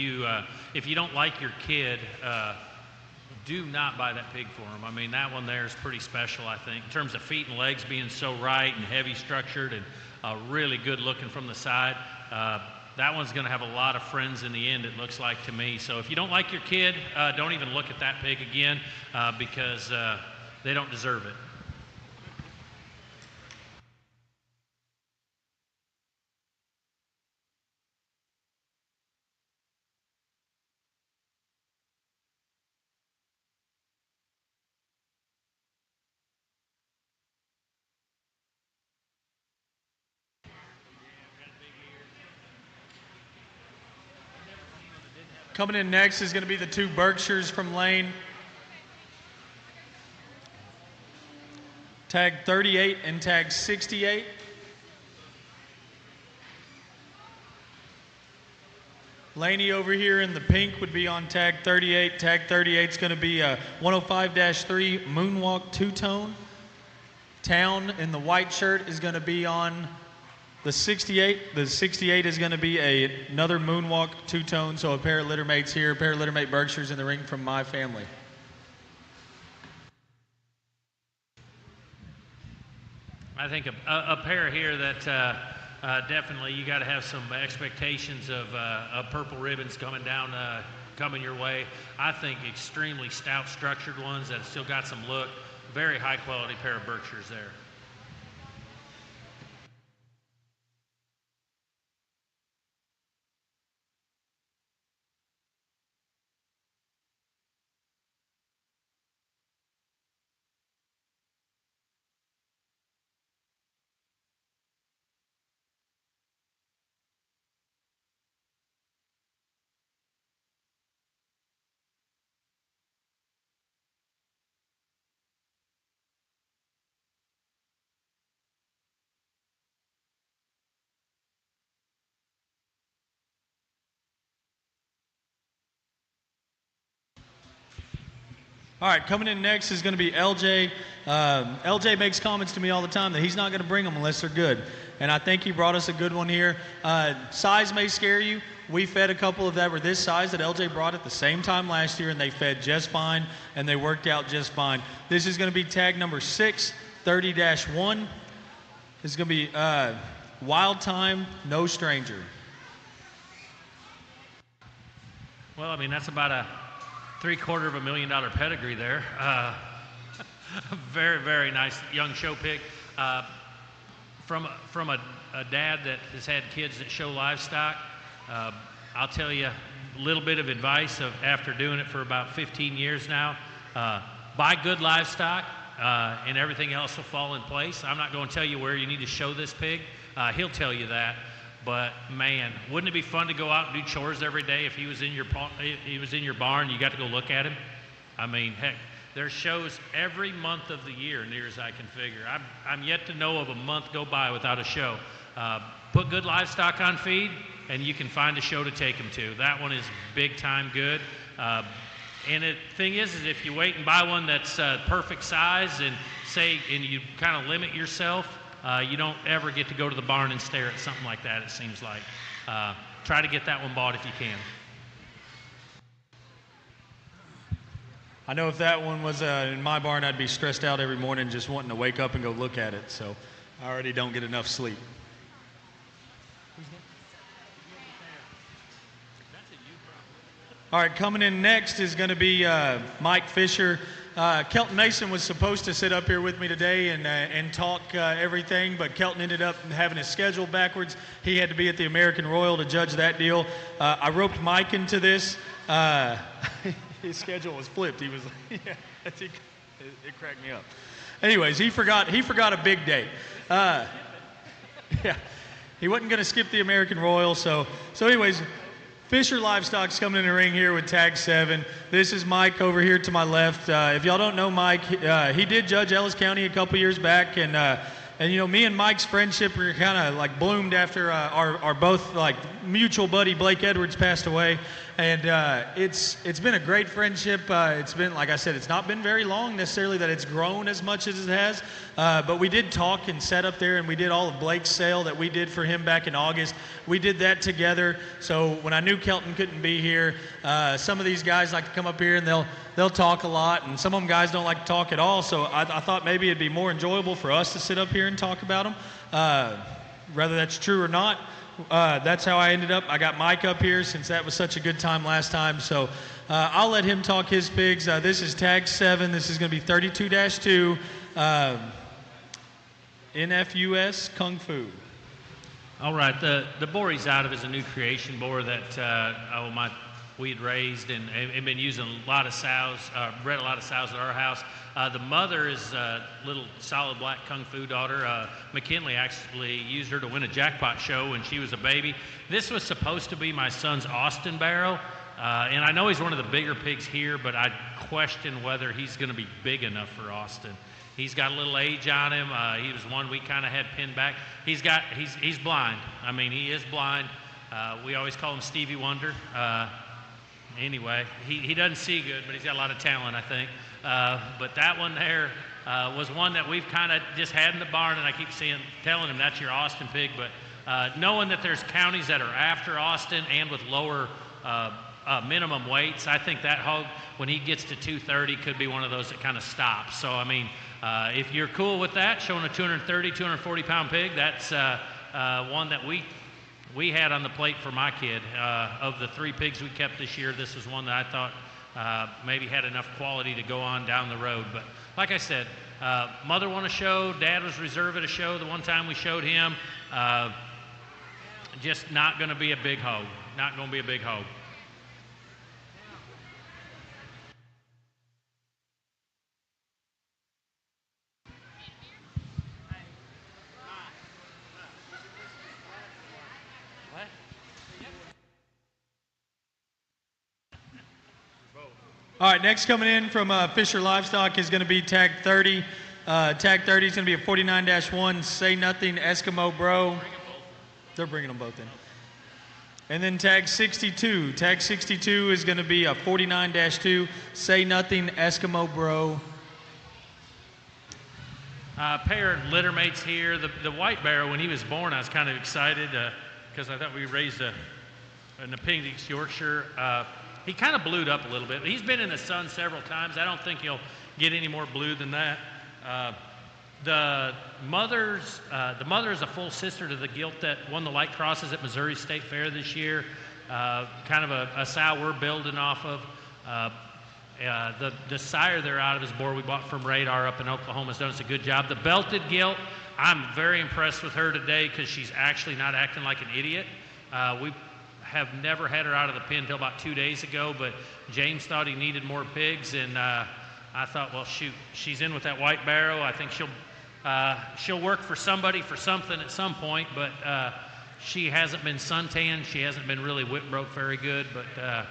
you don't like your kid, do not buy that pig for him. I mean, that one there is pretty special, I think, in terms of feet and legs being so right and heavy structured and really good looking from the side. That one's going to have a lot of friends in the end, it looks like to me. So if you don't like your kid, don't even look at that pig again because they don't deserve it. Coming in next is going to be the 2 Berkshires from Lane. Tag 38 and tag 68. Laney over here in the pink would be on tag 38. Tag 38 is going to be a 105-3 Moonwalk two-tone. Town in the white shirt is going to be on the 68. The 68 is going to be another Moonwalk two-tone, so a pair of litter mates here, a pair of litter mate Berkshires in the ring from My Family. I think a pair here that definitely you got to have some expectations of purple ribbons coming your way. I think extremely stout structured ones that still got some look. Very high quality pair of Berkshires there. All right, coming in next is going to be LJ. LJ makes comments to me all the time that he's not going to bring them unless they're good. And I think he brought us a good one here. Size may scare you. We fed a couple of that were this size that LJ brought at the same time last year, and they fed just fine, and they worked out just fine. This is going to be tag number 6, 30-1. This is going to be Wild Time, No Stranger. Well, I mean, that's about a $750,000 pedigree there. Very, very nice young show pig. From a dad that has had kids that show livestock, I'll tell you a little bit of advice after doing it for about 15 years now. Buy good livestock and everything else will fall in place. I'm not going to tell you where you need to show this pig. He'll tell you that. But man, wouldn't it be fun to go out and do chores every day if he was in your barn, you got to go look at him? I mean, heck, there's shows every month of the year, near as I can figure. I'm yet to know of a month go by without a show. Put good livestock on feed, and you can find a show to take them to. That one is big time good. And the thing is if you wait and buy one that's perfect size and you kind of limit yourself, you don't ever get to go to the barn and stare at something like that, it seems like. Try to get that one bought if you can. I know if that one was in my barn, I'd be stressed out every morning just wanting to wake up and go look at it. So I already don't get enough sleep. All right, coming in next is going to be Mike Fisher. Kelton Mason was supposed to sit up here with me today and talk everything, but Kelton ended up having his schedule backwards. He had to be at the American Royal to judge that deal. I roped Mike into this. His schedule was flipped. He was, yeah, it cracked me up. Anyways, he forgot a big day. Yeah, he wasn't going to skip the American Royal. So anyways, Fisher Livestock's coming in the ring here with tag 7. This is Mike over here to my left. If y'all don't know Mike, he did judge Ellis County a couple years back, and you know, me and Mike's friendship were kind of like bloomed after our both like mutual buddy Blake Edwards passed away, and it's been a great friendship. It's been, like I said, it's not been very long necessarily that it's grown as much as it has, but we did talk and sat up there, and we did all of Blake's sale that we did for him back in August. We did that together. So when I knew Kelton couldn't be here, some of these guys like to come up here and they'll talk a lot, and some of them guys don't like to talk at all. So I thought maybe it'd be more enjoyable for us to sit up here and talk about them. Whether that's true or not, that's how I ended up. I got Mike up here since that was such a good time last time. So I'll let him talk his pigs. This is tag 7. This is going to be 32-2 NFUS Kung Fu. All right, the boar he's out of is a new creation boar that we had raised and been using a lot of sows, bred a lot of sows at our house. The mother is a little solid black Kung Fu daughter. McKinley actually used her to win a jackpot show when she was a baby. This was supposed to be my son's Austin barrow, and I know he's one of the bigger pigs here, but I question whether he's going to be big enough for Austin. He's got a little age on him. He was one we kind of had pinned back. He's blind. I mean, he is blind. We always call him Stevie Wonder. Anyway, he doesn't see good, but he's got a lot of talent, I think. But that one there was one that we've kind of just had in the barn, and I keep telling him that's your Austin pig. But knowing that there's counties that are after Austin and with lower minimum weights, I think that hog, when he gets to 230, could be one of those that kind of stops. So, I mean, if you're cool with that, showing a 230, 240-pound pig, that's one that we had on the plate for my kid. Of the 3 pigs we kept this year, this was one that I thought maybe had enough quality to go on down the road. But like I said, mother won a show, dad was reserve at a show the one time we showed him. Just not going to be a big hog. Not going to be a big hog. All right, next coming in from Fisher Livestock is going to be tag 30. Tag 30 is going to be a 49-1 Say Nothing Eskimo Bro. They're bringing them both in. And then tag 62. Tag 62 is going to be a 49-2 Say Nothing Eskimo Bro. Pair of litter mates here. The white barrow, when he was born, I was kind of excited because I thought we raised an appendix Yorkshire. He kind of blued up a little bit. He's been in the sun several times. I don't think he'll get any more blue than that. The mother is a full sister to the gilt that won the light crosses at Missouri State Fair this year. Kind of a sow we're building off of. The sire they're out of his boar we bought from Radar up in Oklahoma has done us a good job. The belted gilt, I'm very impressed with her today because she's actually not acting like an idiot. We have never had her out of the pen until about 2 days ago, but James thought he needed more pigs, and I thought, well, shoot, she's in with that white barrow. I think she'll work for somebody for something at some point, but she hasn't been suntanned. She hasn't been really whip broke very good, but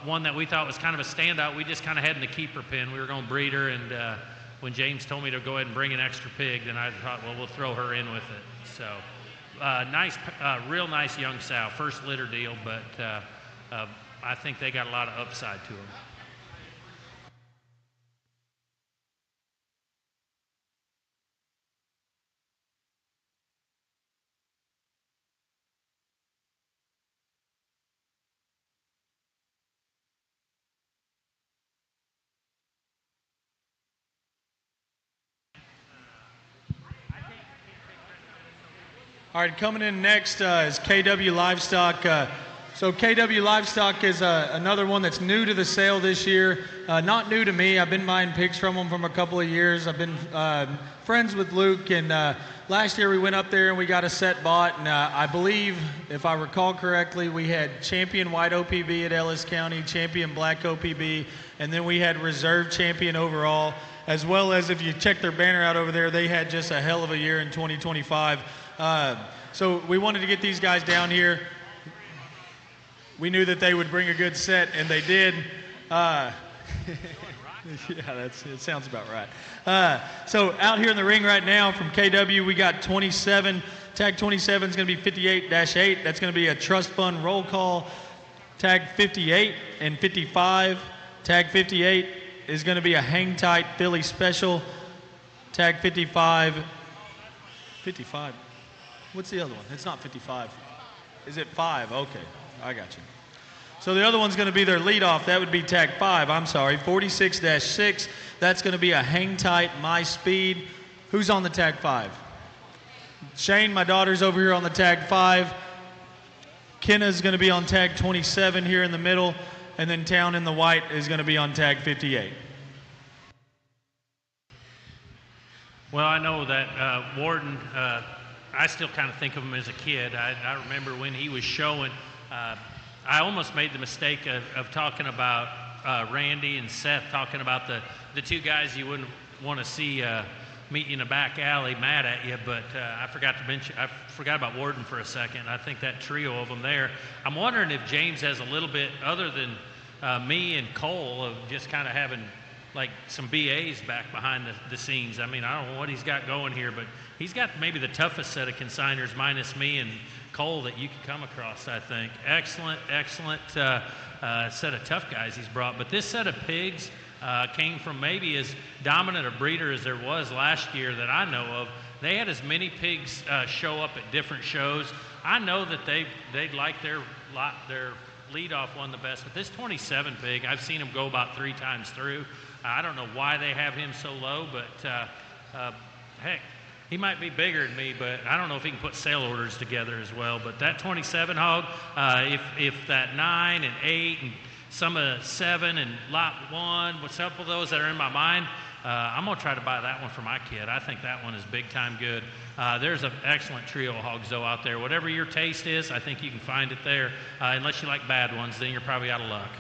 one that we thought was kind of a standout, we just kind of had in the keeper pen. We were going to breed her, and when James told me to go ahead and bring an extra pig, then I thought, well, we'll throw her in with it. So real nice young sow, first litter deal, but I think they got a lot of upside to them. All right, coming in next is KW Livestock. So KW Livestock is another one that's new to the sale this year. Not new to me. I've been buying pigs from them from a couple of years. I've been friends with Luke, and last year we went up there and we got a set bought. And I believe, if I recall correctly, we had champion white OPB at Ellis County, champion black OPB, and then we had reserve champion overall, as well as, if you check their banner out over there, they had just a hell of a year in 2025. So we wanted to get these guys down here. We knew that they would bring a good set, and they did. Yeah, it sounds about right. So out here in the ring right now from KW, we got 27. Tag 27 is going to be 58-8. That's going to be a trust fund roll call. Tag 58 and 55. Tag 58 is going to be a hang tight Philly special. Tag 55. 55. What's the other one? It's not 55. Is it 5? Okay. I got you. So the other one's going to be their leadoff. That would be tag 5. I'm sorry, 46-6. That's going to be a hang tight, my speed. Who's on the tag 5? Shane, my daughter's over here on the tag 5. Kenna's going to be on tag 27 here in the middle. And then Town in the white is going to be on tag 58. Well, I know that Warden, I still kind of think of him as a kid. I remember when he was showing, I almost made the mistake of talking about Randy and Seth, talking about the two guys you wouldn't want to see meet you in a back alley mad at you, but I forgot about Warden for a second. I think that trio of them there. I'm wondering if James has a little bit, other than me and Cole, of just kind of having like some BAs back behind the scenes. I mean, I don't know what he's got going here, but he's got maybe the toughest set of consigners, minus me and Cole, that you could come across, I think. Excellent set of tough guys he's brought. But this set of pigs came from maybe as dominant a breeder as there was last year that I know of. They had as many pigs show up at different shows. I know that they'd like their leadoff one the best. But this 27 pig, I've seen him go about 3 times through. I don't know why they have him so low, but heck, he might be bigger than me, but I don't know if he can put sale orders together as well. But that 27 hog, if that 9 and 8 and some of 7 and lot 1, what's up with those that are in my mind, I'm going to try to buy that one for my kid. I think that one is big time good. There's an excellent trio of hogs, though, out there. Whatever your taste is, I think you can find it there. Unless you like bad ones, then you're probably out of luck.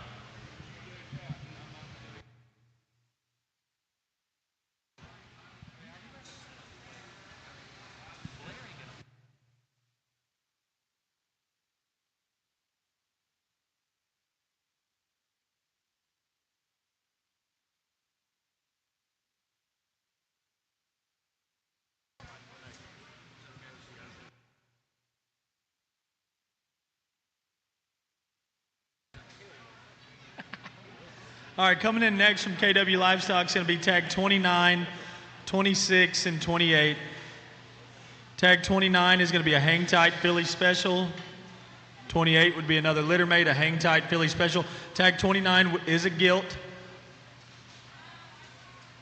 All right, coming in next from KW Livestock is going to be tag 29, 26, and 28. Tag 29 is going to be a hang tight Philly special. 28 would be another litter mate, a hang tight Philly special. Tag 29 is a gilt.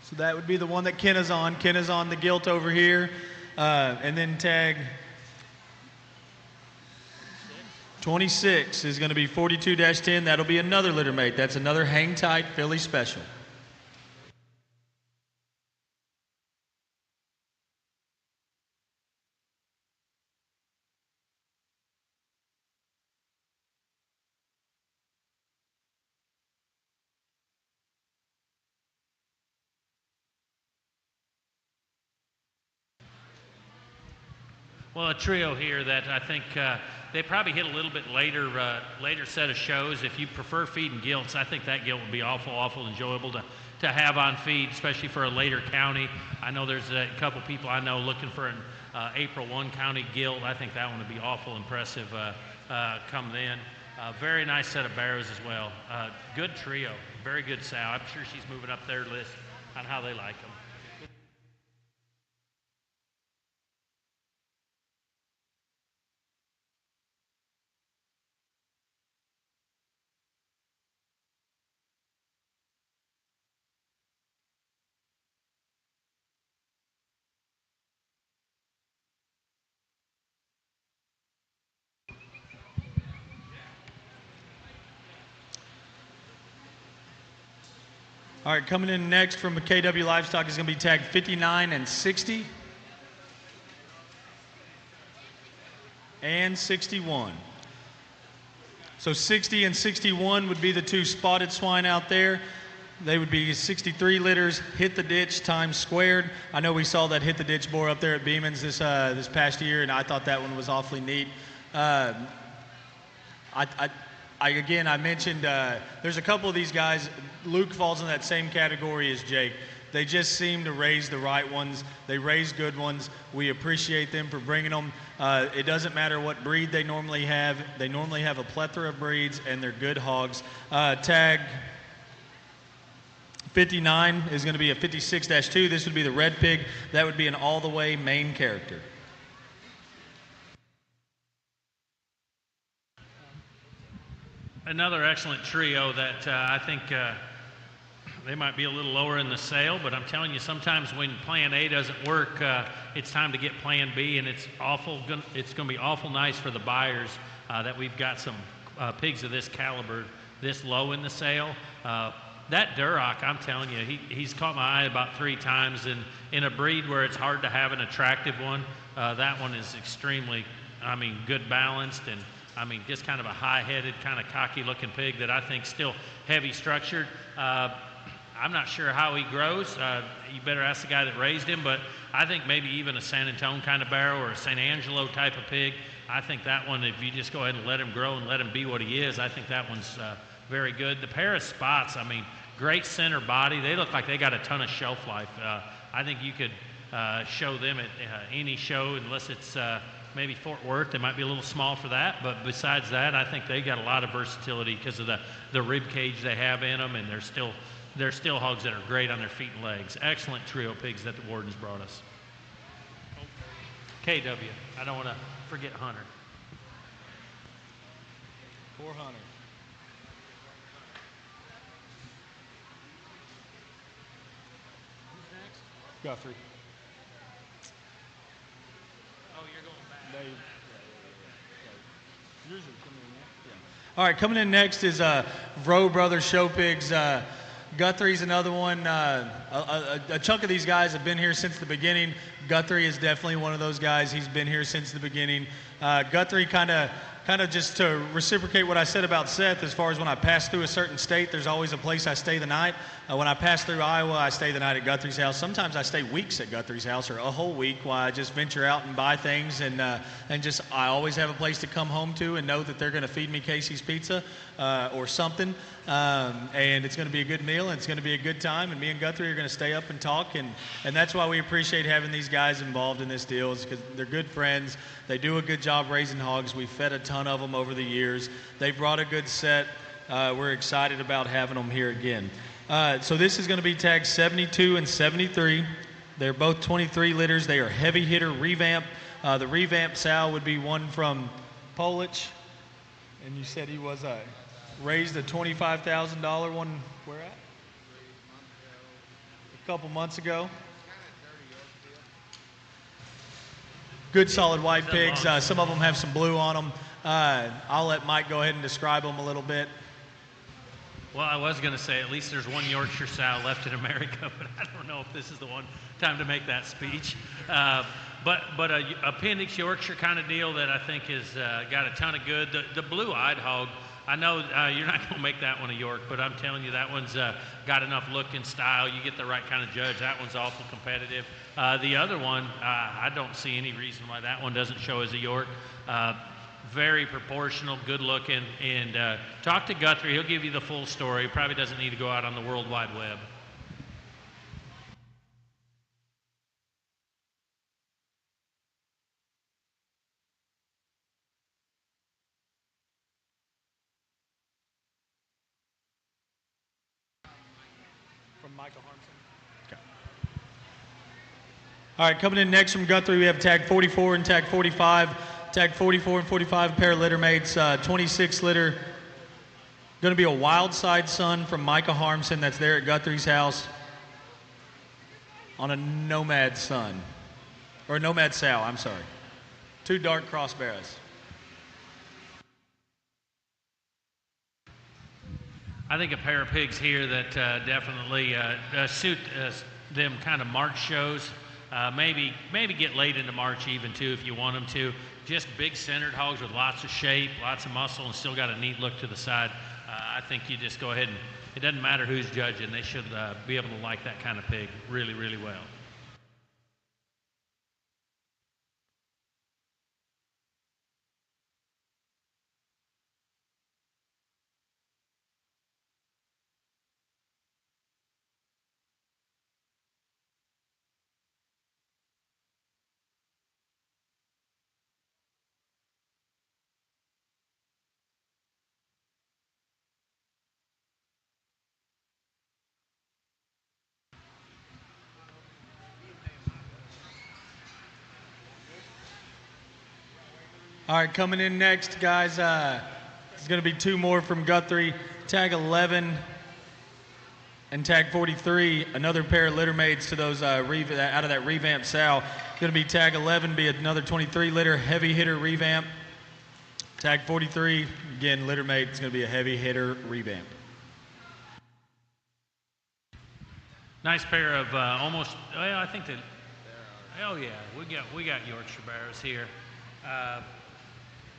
So that would be the one that Kenna's on. Kenna's on the gilt over here. And then tag 26 is going to be 42-10. That'll be another litter mate. That's another hang tight Philly special. Well, a trio here that I think they probably hit a little bit later set of shows. If you prefer feeding gilts, I think that gilt would be awful enjoyable to have on feed, especially for a later county. I know there's a couple people I know looking for an April 1 county gilt. I think that one would be awful impressive come then. Very nice set of barrows as well. Good trio, very good sow. I'm sure she's moving up their list on how they like them. All right, coming in next from KW Livestock is going to be tagged 59 and 60. And 61. So 60 and 61 would be the two spotted swine out there. They would be 63 litters, hit the ditch times squared. I know we saw that hit the ditch boar up there at Beeman's this past year, and I thought that one was awfully neat. I mentioned there's a couple of these guys. Luke falls in that same category as Jake. They just seem to raise the right ones. They raise good ones. We appreciate them for bringing them. It doesn't matter what breed they normally have. They normally have a plethora of breeds, and they're good hogs. Tag 59 is going to be a 56-2. This would be the red pig. That would be an all-the-way main character. Another excellent trio that I think they might be a little lower in the sale, but I'm telling you, sometimes when Plan A doesn't work, it's time to get Plan B, and it's going to be awful nice for the buyers that we've got some pigs of this caliber this low in the sale. That Duroc, I'm telling you, he's caught my eye about 3 times, and in a breed where it's hard to have an attractive one, that one is extremely, good balanced, and just kind of a high-headed, kind of cocky-looking pig that I think still heavy structured. I'm not sure how he grows. You better ask the guy that raised him, but I think maybe even a San Antone kind of barrow or a San Angelo type of pig. I think that one, if you just go ahead and let him grow and let him be what he is, I think that one's very good. The pair of spots, great center body. They look like they got a ton of shelf life. I think you could show them at any show, unless it's maybe Fort Worth. They might be a little small for that, but besides that, I think they got a lot of versatility because of the rib cage they have in them, and they're still hogs that are great on their feet and legs. Excellent trio pigs that the Wardens brought us. KW, I don't want to forget Hunter. Poor Hunter. Who's next? Guthrie. Oh, you're going back. Yours are coming in next? Yeah. All right, coming in next is Vroe Brothers Show Pigs. Guthrie's another one. A chunk of these guys have been here since the beginning. Guthrie is definitely one of those guys. He's been here since the beginning. Guthrie kind of just to reciprocate what I said about Seth, as far as when I pass through a certain state, there's always a place I stay the night. When I pass through Iowa, I stay the night at Guthrie's house. Sometimes I stay weeks at Guthrie's house, or a whole week, while I just venture out and buy things, and just I always have a place to come home to and know that they're going to feed me Casey's Pizza or something, and it's going to be a good meal, and it's going to be a good time, and me and Guthrie are going to stay up and talk, and that's why we appreciate having these guys involved in this deal, is because they're good friends. They do a good job raising hogs. We've fed a ton of them over the years. They brought a good set. We're excited about having them here again. So this is going to be tagged 72 and 73. They're both 23 litters. They are heavy hitter revamp. The revamp sow would be one from Polish. And you said he was raised a $25,000 one. Where at? A couple months ago. Good solid white pigs. Some of them have some blue on them. I'll let Mike go ahead and describe them a little bit. Well, I was going to say at least there's one Yorkshire sow left in America, but I don't know if this is the one time to make that speech. But a appendix Yorkshire kind of deal that I think has got a ton of good. The blue-eyed hog, I know you're not going to make that one a York, but I'm telling you that one's got enough look and style. You get the right kind of judge. That one's awful competitive. The other one, I don't see any reason why that one doesn't show as a York. Very proportional, good looking, and talk to Guthrie. He'll give you the full story. He probably doesn't need to go out on the World Wide Web. From Michael Harmson. Okay. All right, coming in next from Guthrie, we have tag 44 and tag 45. Tag 44 and 45, pair of litter mates, 26 litter. Going to be a wild side son from Micah Harmson that's there at Guthrie's house on a nomad son, or a nomad sow, I'm sorry. 2 dark cross barrows. I think a pair of pigs here that definitely suit them kind of March shows. Maybe get late into March even too if you want them to. Just big centered hogs with lots of shape, lots of muscle, and still got a neat look to the side. I think you just go ahead and it doesn't matter who's judging. They should be able to like that kind of pig really, really well. All right, coming in next, guys, there's going to be two more from Guthrie. Tag 11 and tag 43, another pair of litter mates to those out of that revamped sow. Going to be tag 11, be another 23 litter heavy hitter revamp. Tag 43, again, litter mate, it's going to be a heavy hitter revamp. Nice pair of almost, well, I think that, oh yeah, we got Yorkshire Barrows here.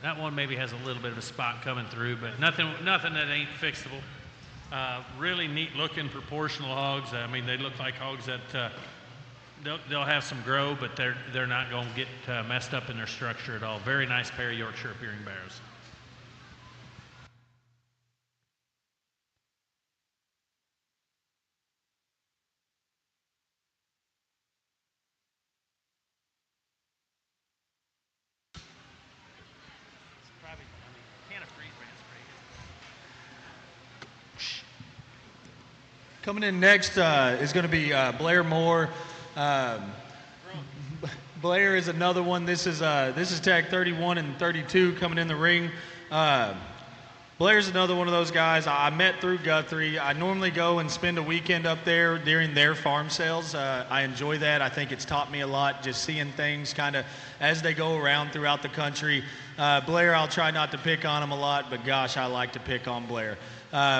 That one maybe has a little bit of a spot coming through, but nothing that ain't fixable. Really neat looking proportional hogs. I mean, they look like hogs that they'll have some grow, but they're not going to get messed up in their structure at all. Very nice pair of Yorkshire appearing Barrows. Coming in next is going to be Blair Moore. Blair is another one. This is tag 31 and 32 coming in the ring. Blair's another one of those guys I met through Guthrie. I normally go and spend a weekend up there during their farm sales. I enjoy that. I think it's taught me a lot just seeing things kind of as they go around throughout the country. Blair, I'll try not to pick on him a lot, but gosh, I like to pick on Blair.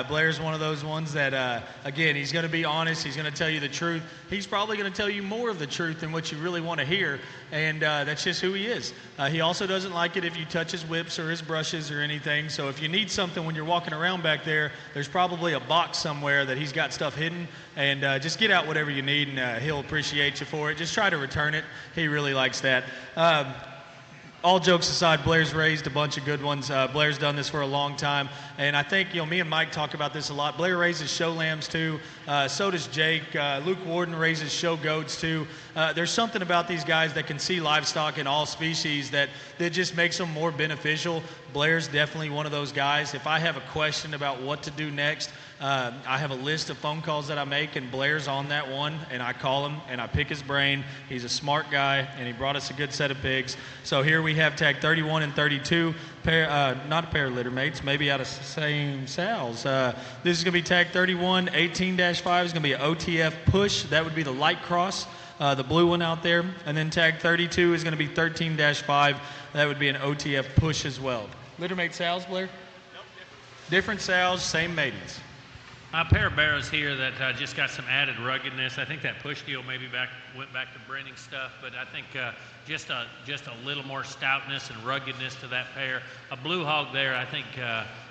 Blair's one of those ones that, again, he's going to be honest. He's going to tell you the truth. He's probably going to tell you more of the truth than what you really want to hear, and that's just who he is. He also doesn't like it if you touch his whips or his brushes or anything, so if you need something when you're walking around back there, there's probably a box somewhere that he's got stuff hidden, and just get out whatever you need, and he'll appreciate you for it. Just try to return it. He really likes that. All jokes aside, Blair's raised a bunch of good ones. Blair's done this for a long time, and I think, me and Mike talk about this a lot. Blair raises show lambs too. So does Jake. Luke Warden raises show goats too. There's something about these guys that can see livestock in all species that just makes them more beneficial. Blair's definitely one of those guys. If I have a question about what to do next, I have a list of phone calls that I make, and Blair's on that one, and I call him and I pick his brain. He's a smart guy, and he brought us a good set of pigs. So here we have tag 31 and 32, not a pair of litter mates, maybe out of same sows. This is going to be tag 31, 18-5 is going to be an OTF push. That would be the light cross, the blue one out there. And then tag 32 is going to be 13-5. That would be an OTF push as well. Litter mate sows, Blair? Nope, different sows, same matings. A pair of barrows here that just got some added ruggedness. I think that push deal maybe went back to breeding stuff, but I think just a little more stoutness and ruggedness to that pair. A blue hog there, I think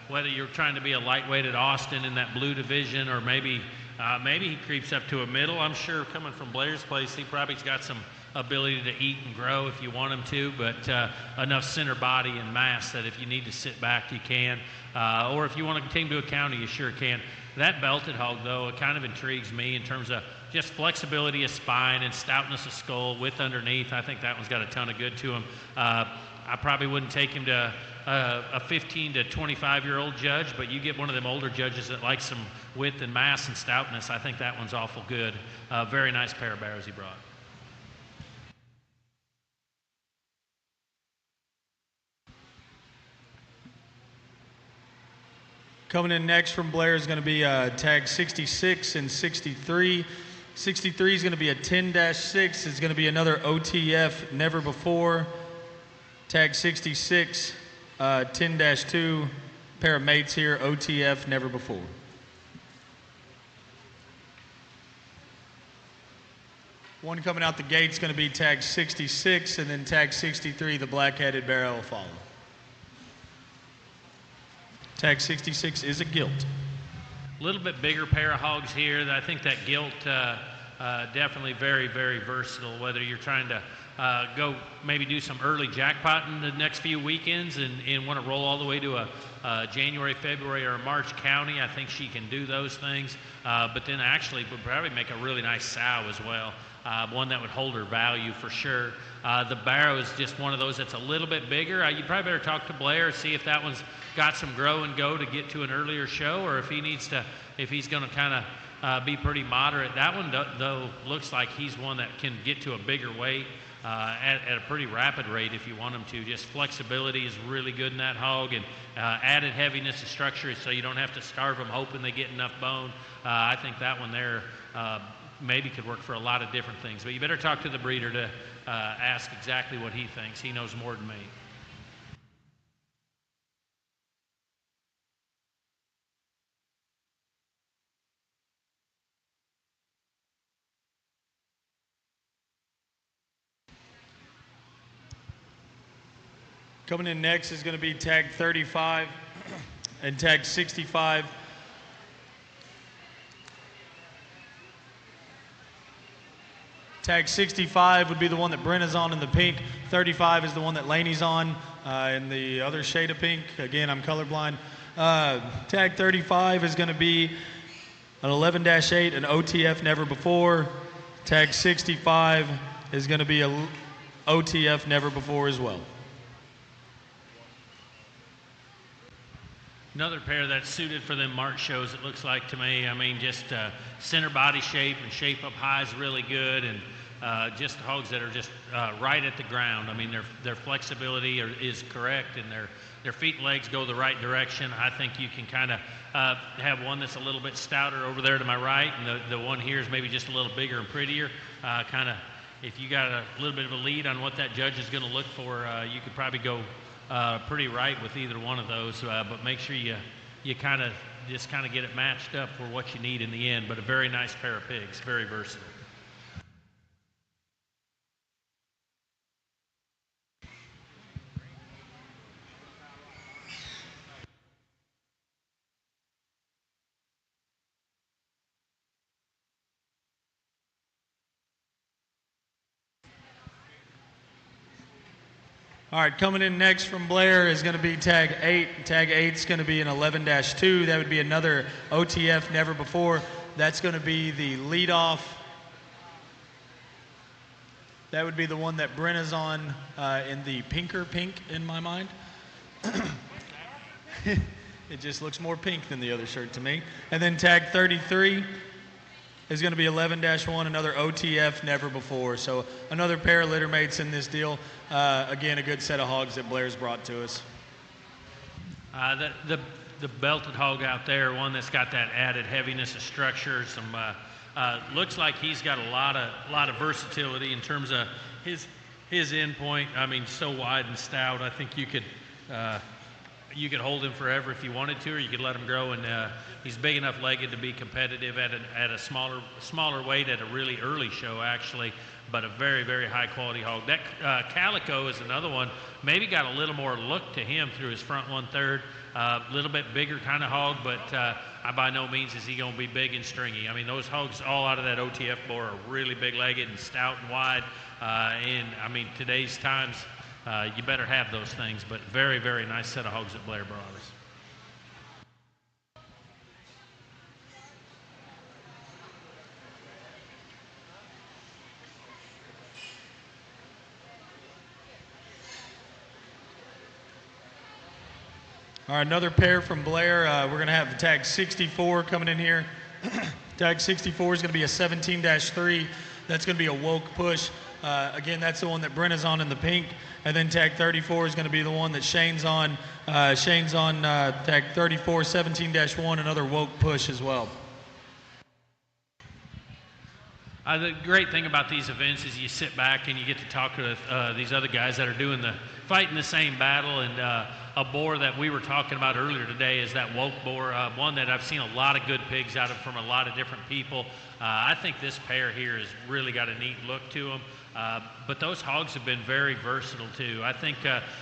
whether you're trying to be a lightweight at Austin in that blue division, or maybe he creeps up to a middle. I'm sure coming from Blair's place, he probably's got some ability to eat and grow if you want him to, but enough center body and mass that if you need to sit back, you can. Or if you want to continue to a county, you sure can. That belted hog, though, it kind of intrigues me in terms of just flexibility of spine and stoutness of skull, width underneath. I think that one's got a ton of good to him. I probably wouldn't take him to a 15 to 25-year-old judge, but you get one of them older judges that likes some width and mass and stoutness. I think that one's awful good. Very nice pair of barrows he brought. Coming in next from Blair is going to be tag 66 and 63. 63 is going to be a 10-6. It's going to be another OTF, never before. Tag 66, 10-2, pair of mates here, OTF, never before. One coming out the gate is going to be tag 66, and then tag 63, the black-headed barrow will follow. Tag 66 is a gilt. A little bit bigger pair of hogs here. I think that gilt definitely very, very versatile, whether you're trying to go maybe do some early jackpotting the next few weekends and want to roll all the way to a January, February, or a March county. I think she can do those things, but then actually would probably make a really nice sow as well, one that would hold her value for sure. The barrow is just one of those that's a little bit bigger. You probably better talk to Blair, see if that one's got some grow and go to get to an earlier show, or if he's going to kind of be pretty moderate. That one, though, looks like he's one that can get to a bigger weight at a pretty rapid rate if you want him to. Just flexibility is really good in that hog, and added heaviness of structure so you don't have to starve them hoping they get enough bone. I think that one there maybe could work for a lot of different things. But you better talk to the breeder to ask exactly what he thinks. He knows more than me. Coming in next is going to be tag 35 and tag 65. Tag 65 would be the one that Brenna's on in the pink. 35 is the one that Laney's on in the other shade of pink. Again, I'm colorblind. Tag 35 is going to be an 11-8, an OTF never before. Tag 65 is going to be a OTF never before as well. Another pair that's suited for them March shows, it looks like to me. I mean, just center body shape and shape up high is really good, and just hogs that are just right at the ground. I mean, their flexibility is correct, and their feet and legs go the right direction. I think you can kind of have one that's a little bit stouter over there to my right, and the one here is maybe just a little bigger and prettier. Kind of, if you got a little bit of a lead on what that judge is going to look for, you could probably go pretty right with either one of those, but make sure you kind of get it matched up for what you need in the end. But a very nice pair of pigs, very versatile. All right, coming in next from Blair is going to be tag 8. Tag 8 is going to be an 11-2. That would be another OTF never before. That's going to be the leadoff. That would be the one that Brenna's on in the pinker pink in my mind. It just looks more pink than the other shirt to me. And then tag 33 is going to be 11-1, another OTF never before. So another pair of litter mates in this deal. Again, a good set of hogs that Blair's brought to us. The belted hog out there, one that's got that added heaviness of structure, some looks like he's got a lot of versatility in terms of his end point. I mean, so wide and stout. I think you could hold him forever if you wanted to, or you could let him grow. And he's big enough legged to be competitive at a smaller weight at a really early show, actually. But a very, very high quality hog. That Calico is another one. Maybe got a little more look to him through his front 1/3. A little bit bigger kind of hog, but by no means is he going to be big and stringy. I mean, those hogs all out of that OTF bore are really big legged and stout and wide. And I mean, today's times, you better have those things. But very, very nice set of hogs that Blair brought us. All right, another pair from Blair. We're going to have tag 64 coming in here. Tag 64 is going to be a 17-3. That's going to be a woke push. Again, that's the one that Brenna's on in the pink. And then tag 34 is going to be the one that Shane's on. Shane's on tag 34, 17-1, another woke push as well. The great thing about these events is you sit back and you get to talk with these other guys that are fighting the same battle. And a boar that we were talking about earlier today is that woke boar, one that I've seen a lot of good pigs out of from a lot of different people. I think this pair here has really got a neat look to them. But those hogs have been very versatile too. I think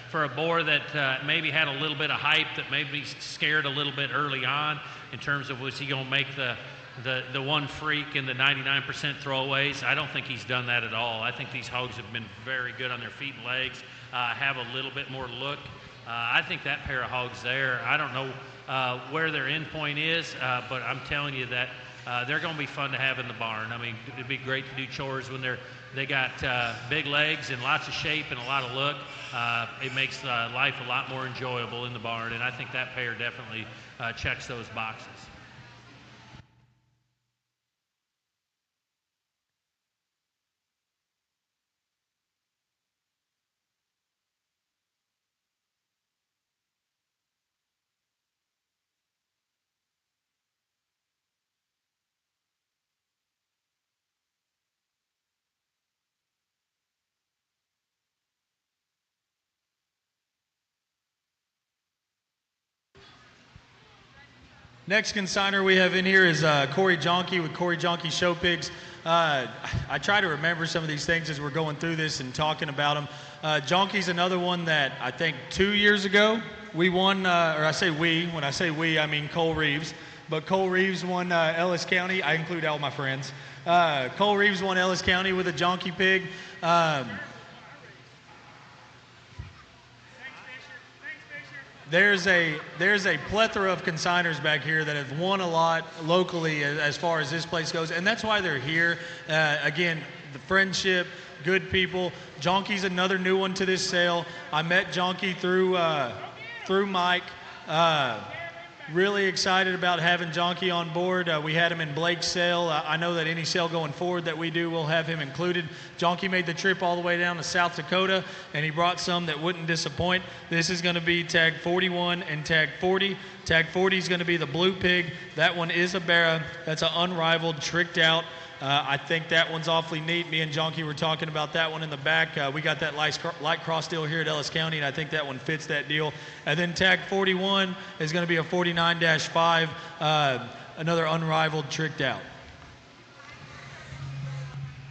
for a boar that maybe had a little bit of hype, that maybe scared a little bit early on in terms of was he going to make the one freak and the 99% throwaways, I don't think he's done that at all. I think these hogs have been very good on their feet and legs, have a little bit more look. I think that pair of hogs there, I don't know where their end point is, but I'm telling you that they're going to be fun to have in the barn. I mean, it'd be great to do chores when they got big legs and lots of shape and a lot of look. It makes life a lot more enjoyable in the barn, and I think that pair definitely checks those boxes. Next consigner we have in here is Corey Jonke with Corey Jonke Show Pigs. I try to remember some of these things as we're going through this and talking about them. Jonke's another one that I think 2 years ago we won, or I say we, when I say we, I mean Cole Reeves. But Cole Reeves won Ellis County. I include all my friends. Cole Reeves won Ellis County with a Jonke pig. There's a plethora of consigners back here that have won a lot locally as far as this place goes, and that's why they're here. Again, the friendship, good people. Jonke's another new one to this sale. I met Jonke through Mike. Really excited about having Jonke on board. We had him in Blake's sale. I know that any sale going forward that we do, we'll have him included. Jonke made the trip all the way down to South Dakota, and he brought some that wouldn't disappoint. This is going to be tag 41 and tag 40. Tag 40 is going to be the blue pig. That one is a Barra. That's an unrivaled, tricked out. I think that one's awfully neat. Me and Jonke were talking about that one in the back. We got that light cross deal here at Ellis County, and I think that one fits that deal. And then tag 41 is going to be a 49-5, another unrivaled, tricked out.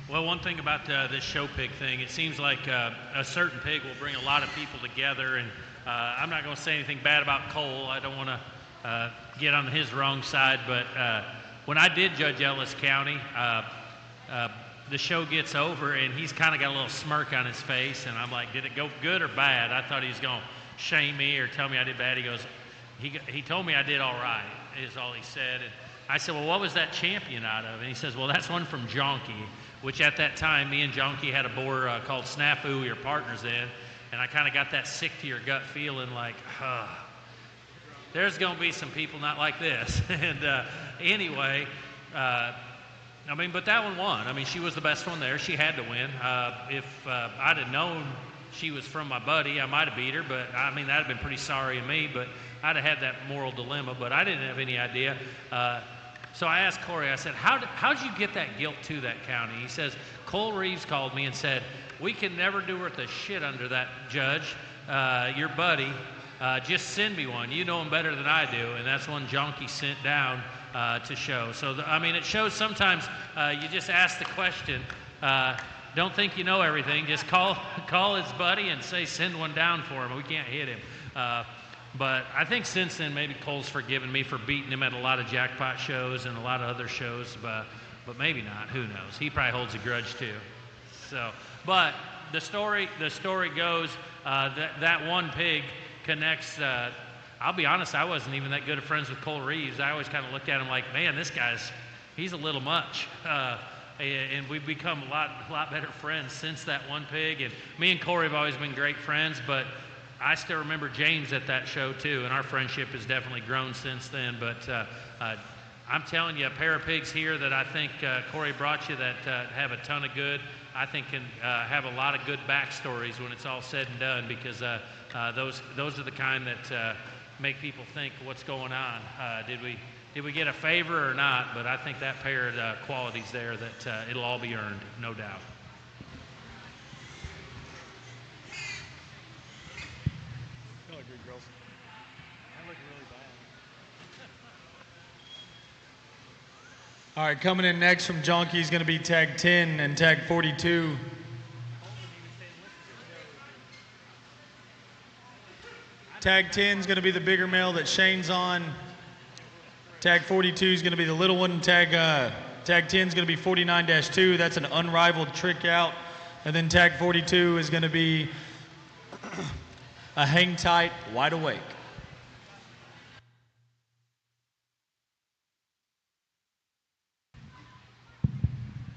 Well, one thing about this show pig thing, it seems like a certain pig will bring a lot of people together, and I'm not going to say anything bad about Cole. I don't want to get on his wrong side, but when I did judge Ellis County, the show gets over, and he's kind of got a little smirk on his face, and I'm like, did it go good or bad? I thought he was going to shame me or tell me I did bad. He goes, he told me I did all right, is all he said. And I said, well, what was that champion out of? And he says, well, that's one from Jonke, which at that time, me and Jonke had a boar called Snafu. We were partners then, and I kind of got that sick to your gut feeling like, there's going to be some people not like this. And anyway, but that one won. I mean, she was the best one there. She had to win. If I'd have known she was from my buddy, I might have beat her, but I mean, that'd have been pretty sorry of me, but I'd have had that moral dilemma, but I didn't have any idea. So I asked Corey, I said, how'd you get that guilt to that county? He says, Cole Reeves called me and said, we can never do worth a shit under that judge, your buddy. Just send me one. You know him better than I do, and that's one Jonke sent down to show. So, it shows sometimes you just ask the question. Don't think you know everything. Just call his buddy and say, send one down for him. We can't hit him. But I think since then, maybe Cole's forgiven me for beating him at a lot of jackpot shows and a lot of other shows, but maybe not. Who knows? He probably holds a grudge too. So, but the story goes that one pig connects. I'll be honest, I wasn't even that good of friends with Cole Reeves. I always kind of looked at him like, man, he's a little much. And we've become a lot better friends since that one pig. And me and Corey have always been great friends, but I still remember James at that show too, and our friendship has definitely grown since then. But I'm telling you, a pair of pigs here that I think Corey brought you that have a ton of good, I think can have a lot of good backstories when it's all said and done, because those are the kind that make people think, what's going on? did we get a favor or not, but I think that pair of qualities there that it'll all be earned, no doubt. All right, coming in next from Jonky is going to be tag 10 and tag 42. Tag 10 is going to be the bigger male that Shane's on. Tag 42 is going to be the little one. Tag 10 is going to be 49-2. That's an unrivaled trick out. And then tag 42 is going to be a hang tight, wide awake.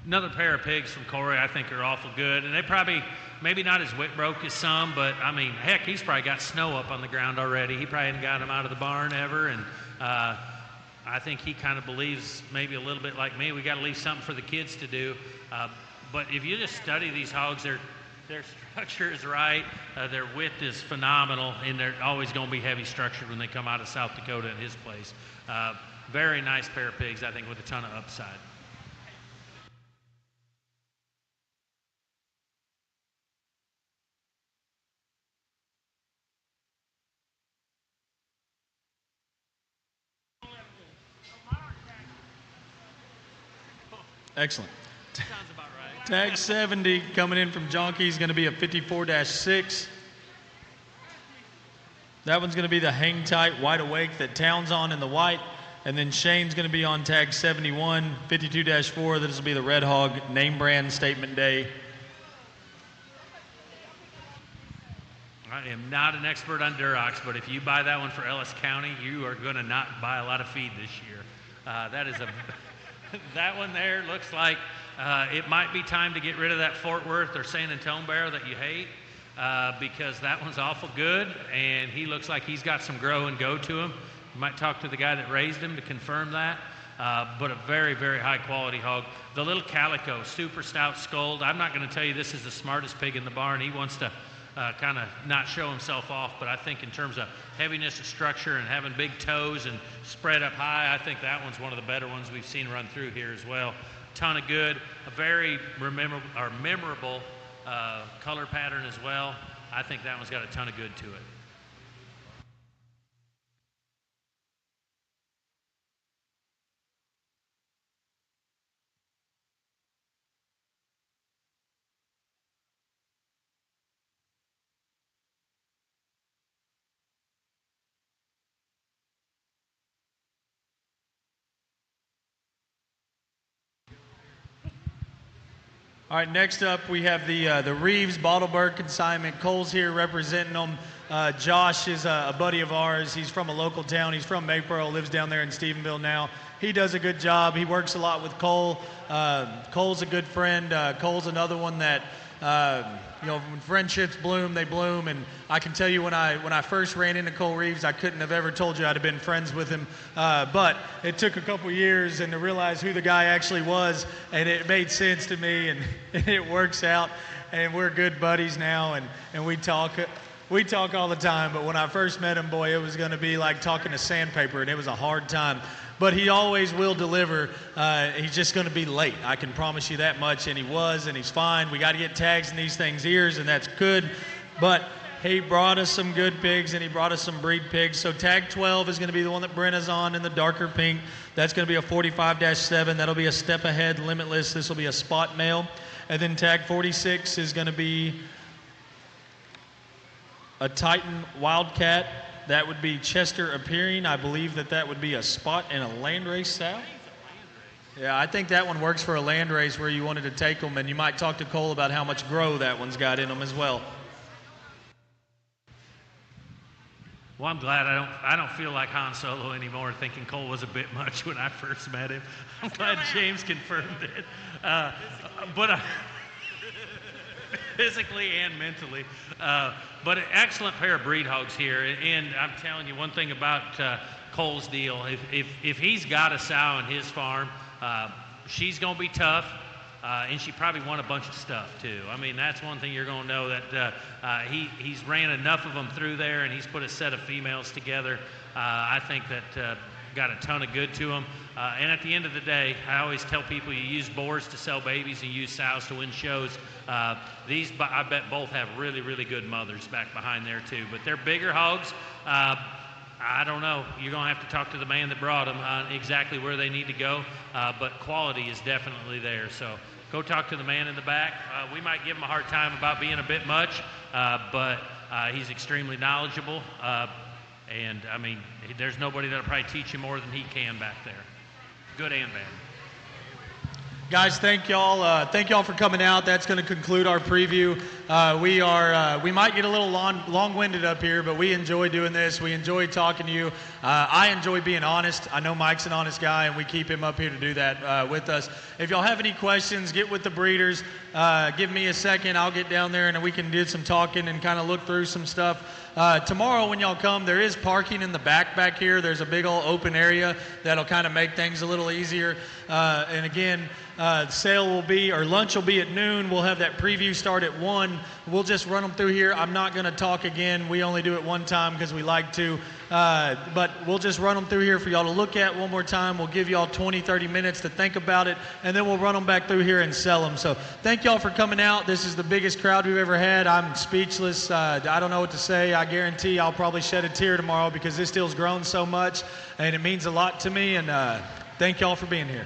Another pair of pigs from Corey I think are awful good, and they probably, maybe not as whip broke as some, but I mean, heck, he's probably got snow up on the ground already. He probably hadn't got them out of the barn ever, and I think he kind of believes maybe a little bit like me, we got to leave something for the kids to do. But if you just study these hogs, their structure is right, their width is phenomenal, and they're always going to be heavy structured when they come out of South Dakota at his place. Very nice pair of pigs, I think, with a ton of upside. Excellent. Sounds about right. Tag 70 coming in from Jonky is going to be a 54-6. That one's going to be the hang tight, wide awake that Town's on in the white. And then Shane's going to be on tag 71, 52-4. This will be the Red Hog name brand statement day. I am not an expert on Durocs, but if you buy that one for Ellis County, you are going to not buy a lot of feed this year. That one there looks like it might be time to get rid of that Fort Worth or San Antonio barrel that you hate because that one's awful good, and he looks like he's got some grow and go to him. You might talk to the guy that raised him to confirm that, but a very, very high quality hog. The little Calico, super stout skulled. I'm not going to tell you this is the smartest pig in the barn. He wants to kind of not show himself off, but I think in terms of heaviness of structure and having big toes and spread up high, I think that one's one of the better ones we've seen run through here as well. Ton of good, a very memorable color pattern as well. I think that one's got a ton of good to it. All right, next up we have the Reeves Bottleberg consignment. Cole's here representing them. Josh is a buddy of ours. He's from a local town. He's from Maypearl, lives down there in Stephenville now. He does a good job. He works a lot with Cole. Cole's a good friend. Cole's another one that, when friendships bloom, they bloom. And I can tell you when I first ran into Cole Reeves, I couldn't have ever told you I'd have been friends with him. But it took a couple years and to realize who the guy actually was, and it made sense to me, and it works out. And we're good buddies now, and we talk all the time. But when I first met him, boy, it was going to be like talking to sandpaper, and it was a hard time. But he always will deliver. He's just going to be late. I can promise you that much, and he was, and he's fine. We got to get tags in these things' ears, and that's good. But he brought us some good pigs, and he brought us some breed pigs. So tag 12 is going to be the one that Brenna's on in the darker pink. That's going to be a 45-7. That'll be a step ahead, limitless. This will be a spot male. And then tag 46 is going to be a Titan Wildcat. That would be Chester appearing. I believe that would be a spot in a landrace, Sal? Yeah, I think that one works for a landrace where you wanted to take them, and you might talk to Cole about how much grow that one's got in them as well. Well, I'm glad I don't feel like Han Solo anymore, thinking Cole was a bit much when I first met him. I'm glad James confirmed it. But physically and mentally. But an excellent pair of breed hogs here. And I'm telling you one thing about Cole's deal. If he's got a sow in his farm, she's going to be tough. And she probably won a bunch of stuff too. I mean, that's one thing you're going to know, that he's ran enough of them through there, and he's put a set of females together. I think that got a ton of good to them. And at the end of the day, I always tell people you use boars to sell babies and use sows to win shows. These, I bet, both have really, really good mothers back behind there too. But they're bigger hogs. I don't know. You're going to have to talk to the man that brought them on exactly where they need to go. But quality is definitely there. So go talk to the man in the back. We might give him a hard time about being a bit much, but he's extremely knowledgeable. And, I mean, there's nobody that'll probably teach you more than he can back there. Good and bad. Guys, thank y'all. Thank y'all for coming out. That's going to conclude our preview. We might get a little long-winded up here, but we enjoy doing this. We enjoy talking to you. I enjoy being honest. I know Mike's an honest guy, and we keep him up here to do that with us. If y'all have any questions, get with the breeders. Give me a second. I'll get down there, and we can do some talking and kind of look through some stuff. Tomorrow when y'all come, there is parking in the back here. There's a big old open area that'll kind of make things a little easier. And again, lunch will be at noon. We'll have that preview start at 1. We'll just run them through here. I'm not going to talk again. We only do it one time because we like to. But we'll just run them through here for y'all to look at one more time. We'll give y'all 20, 30 minutes to think about it, and then we'll run them back through here and sell them. So thank y'all for coming out. This is the biggest crowd we've ever had. I'm speechless. I don't know what to say. I guarantee I'll probably shed a tear tomorrow because this deal's grown so much, and it means a lot to me, and thank y'all for being here.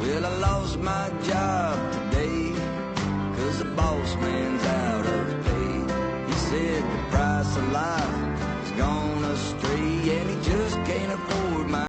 Well, I lost my job today 'cause the boss man's out of pay. He said the price of life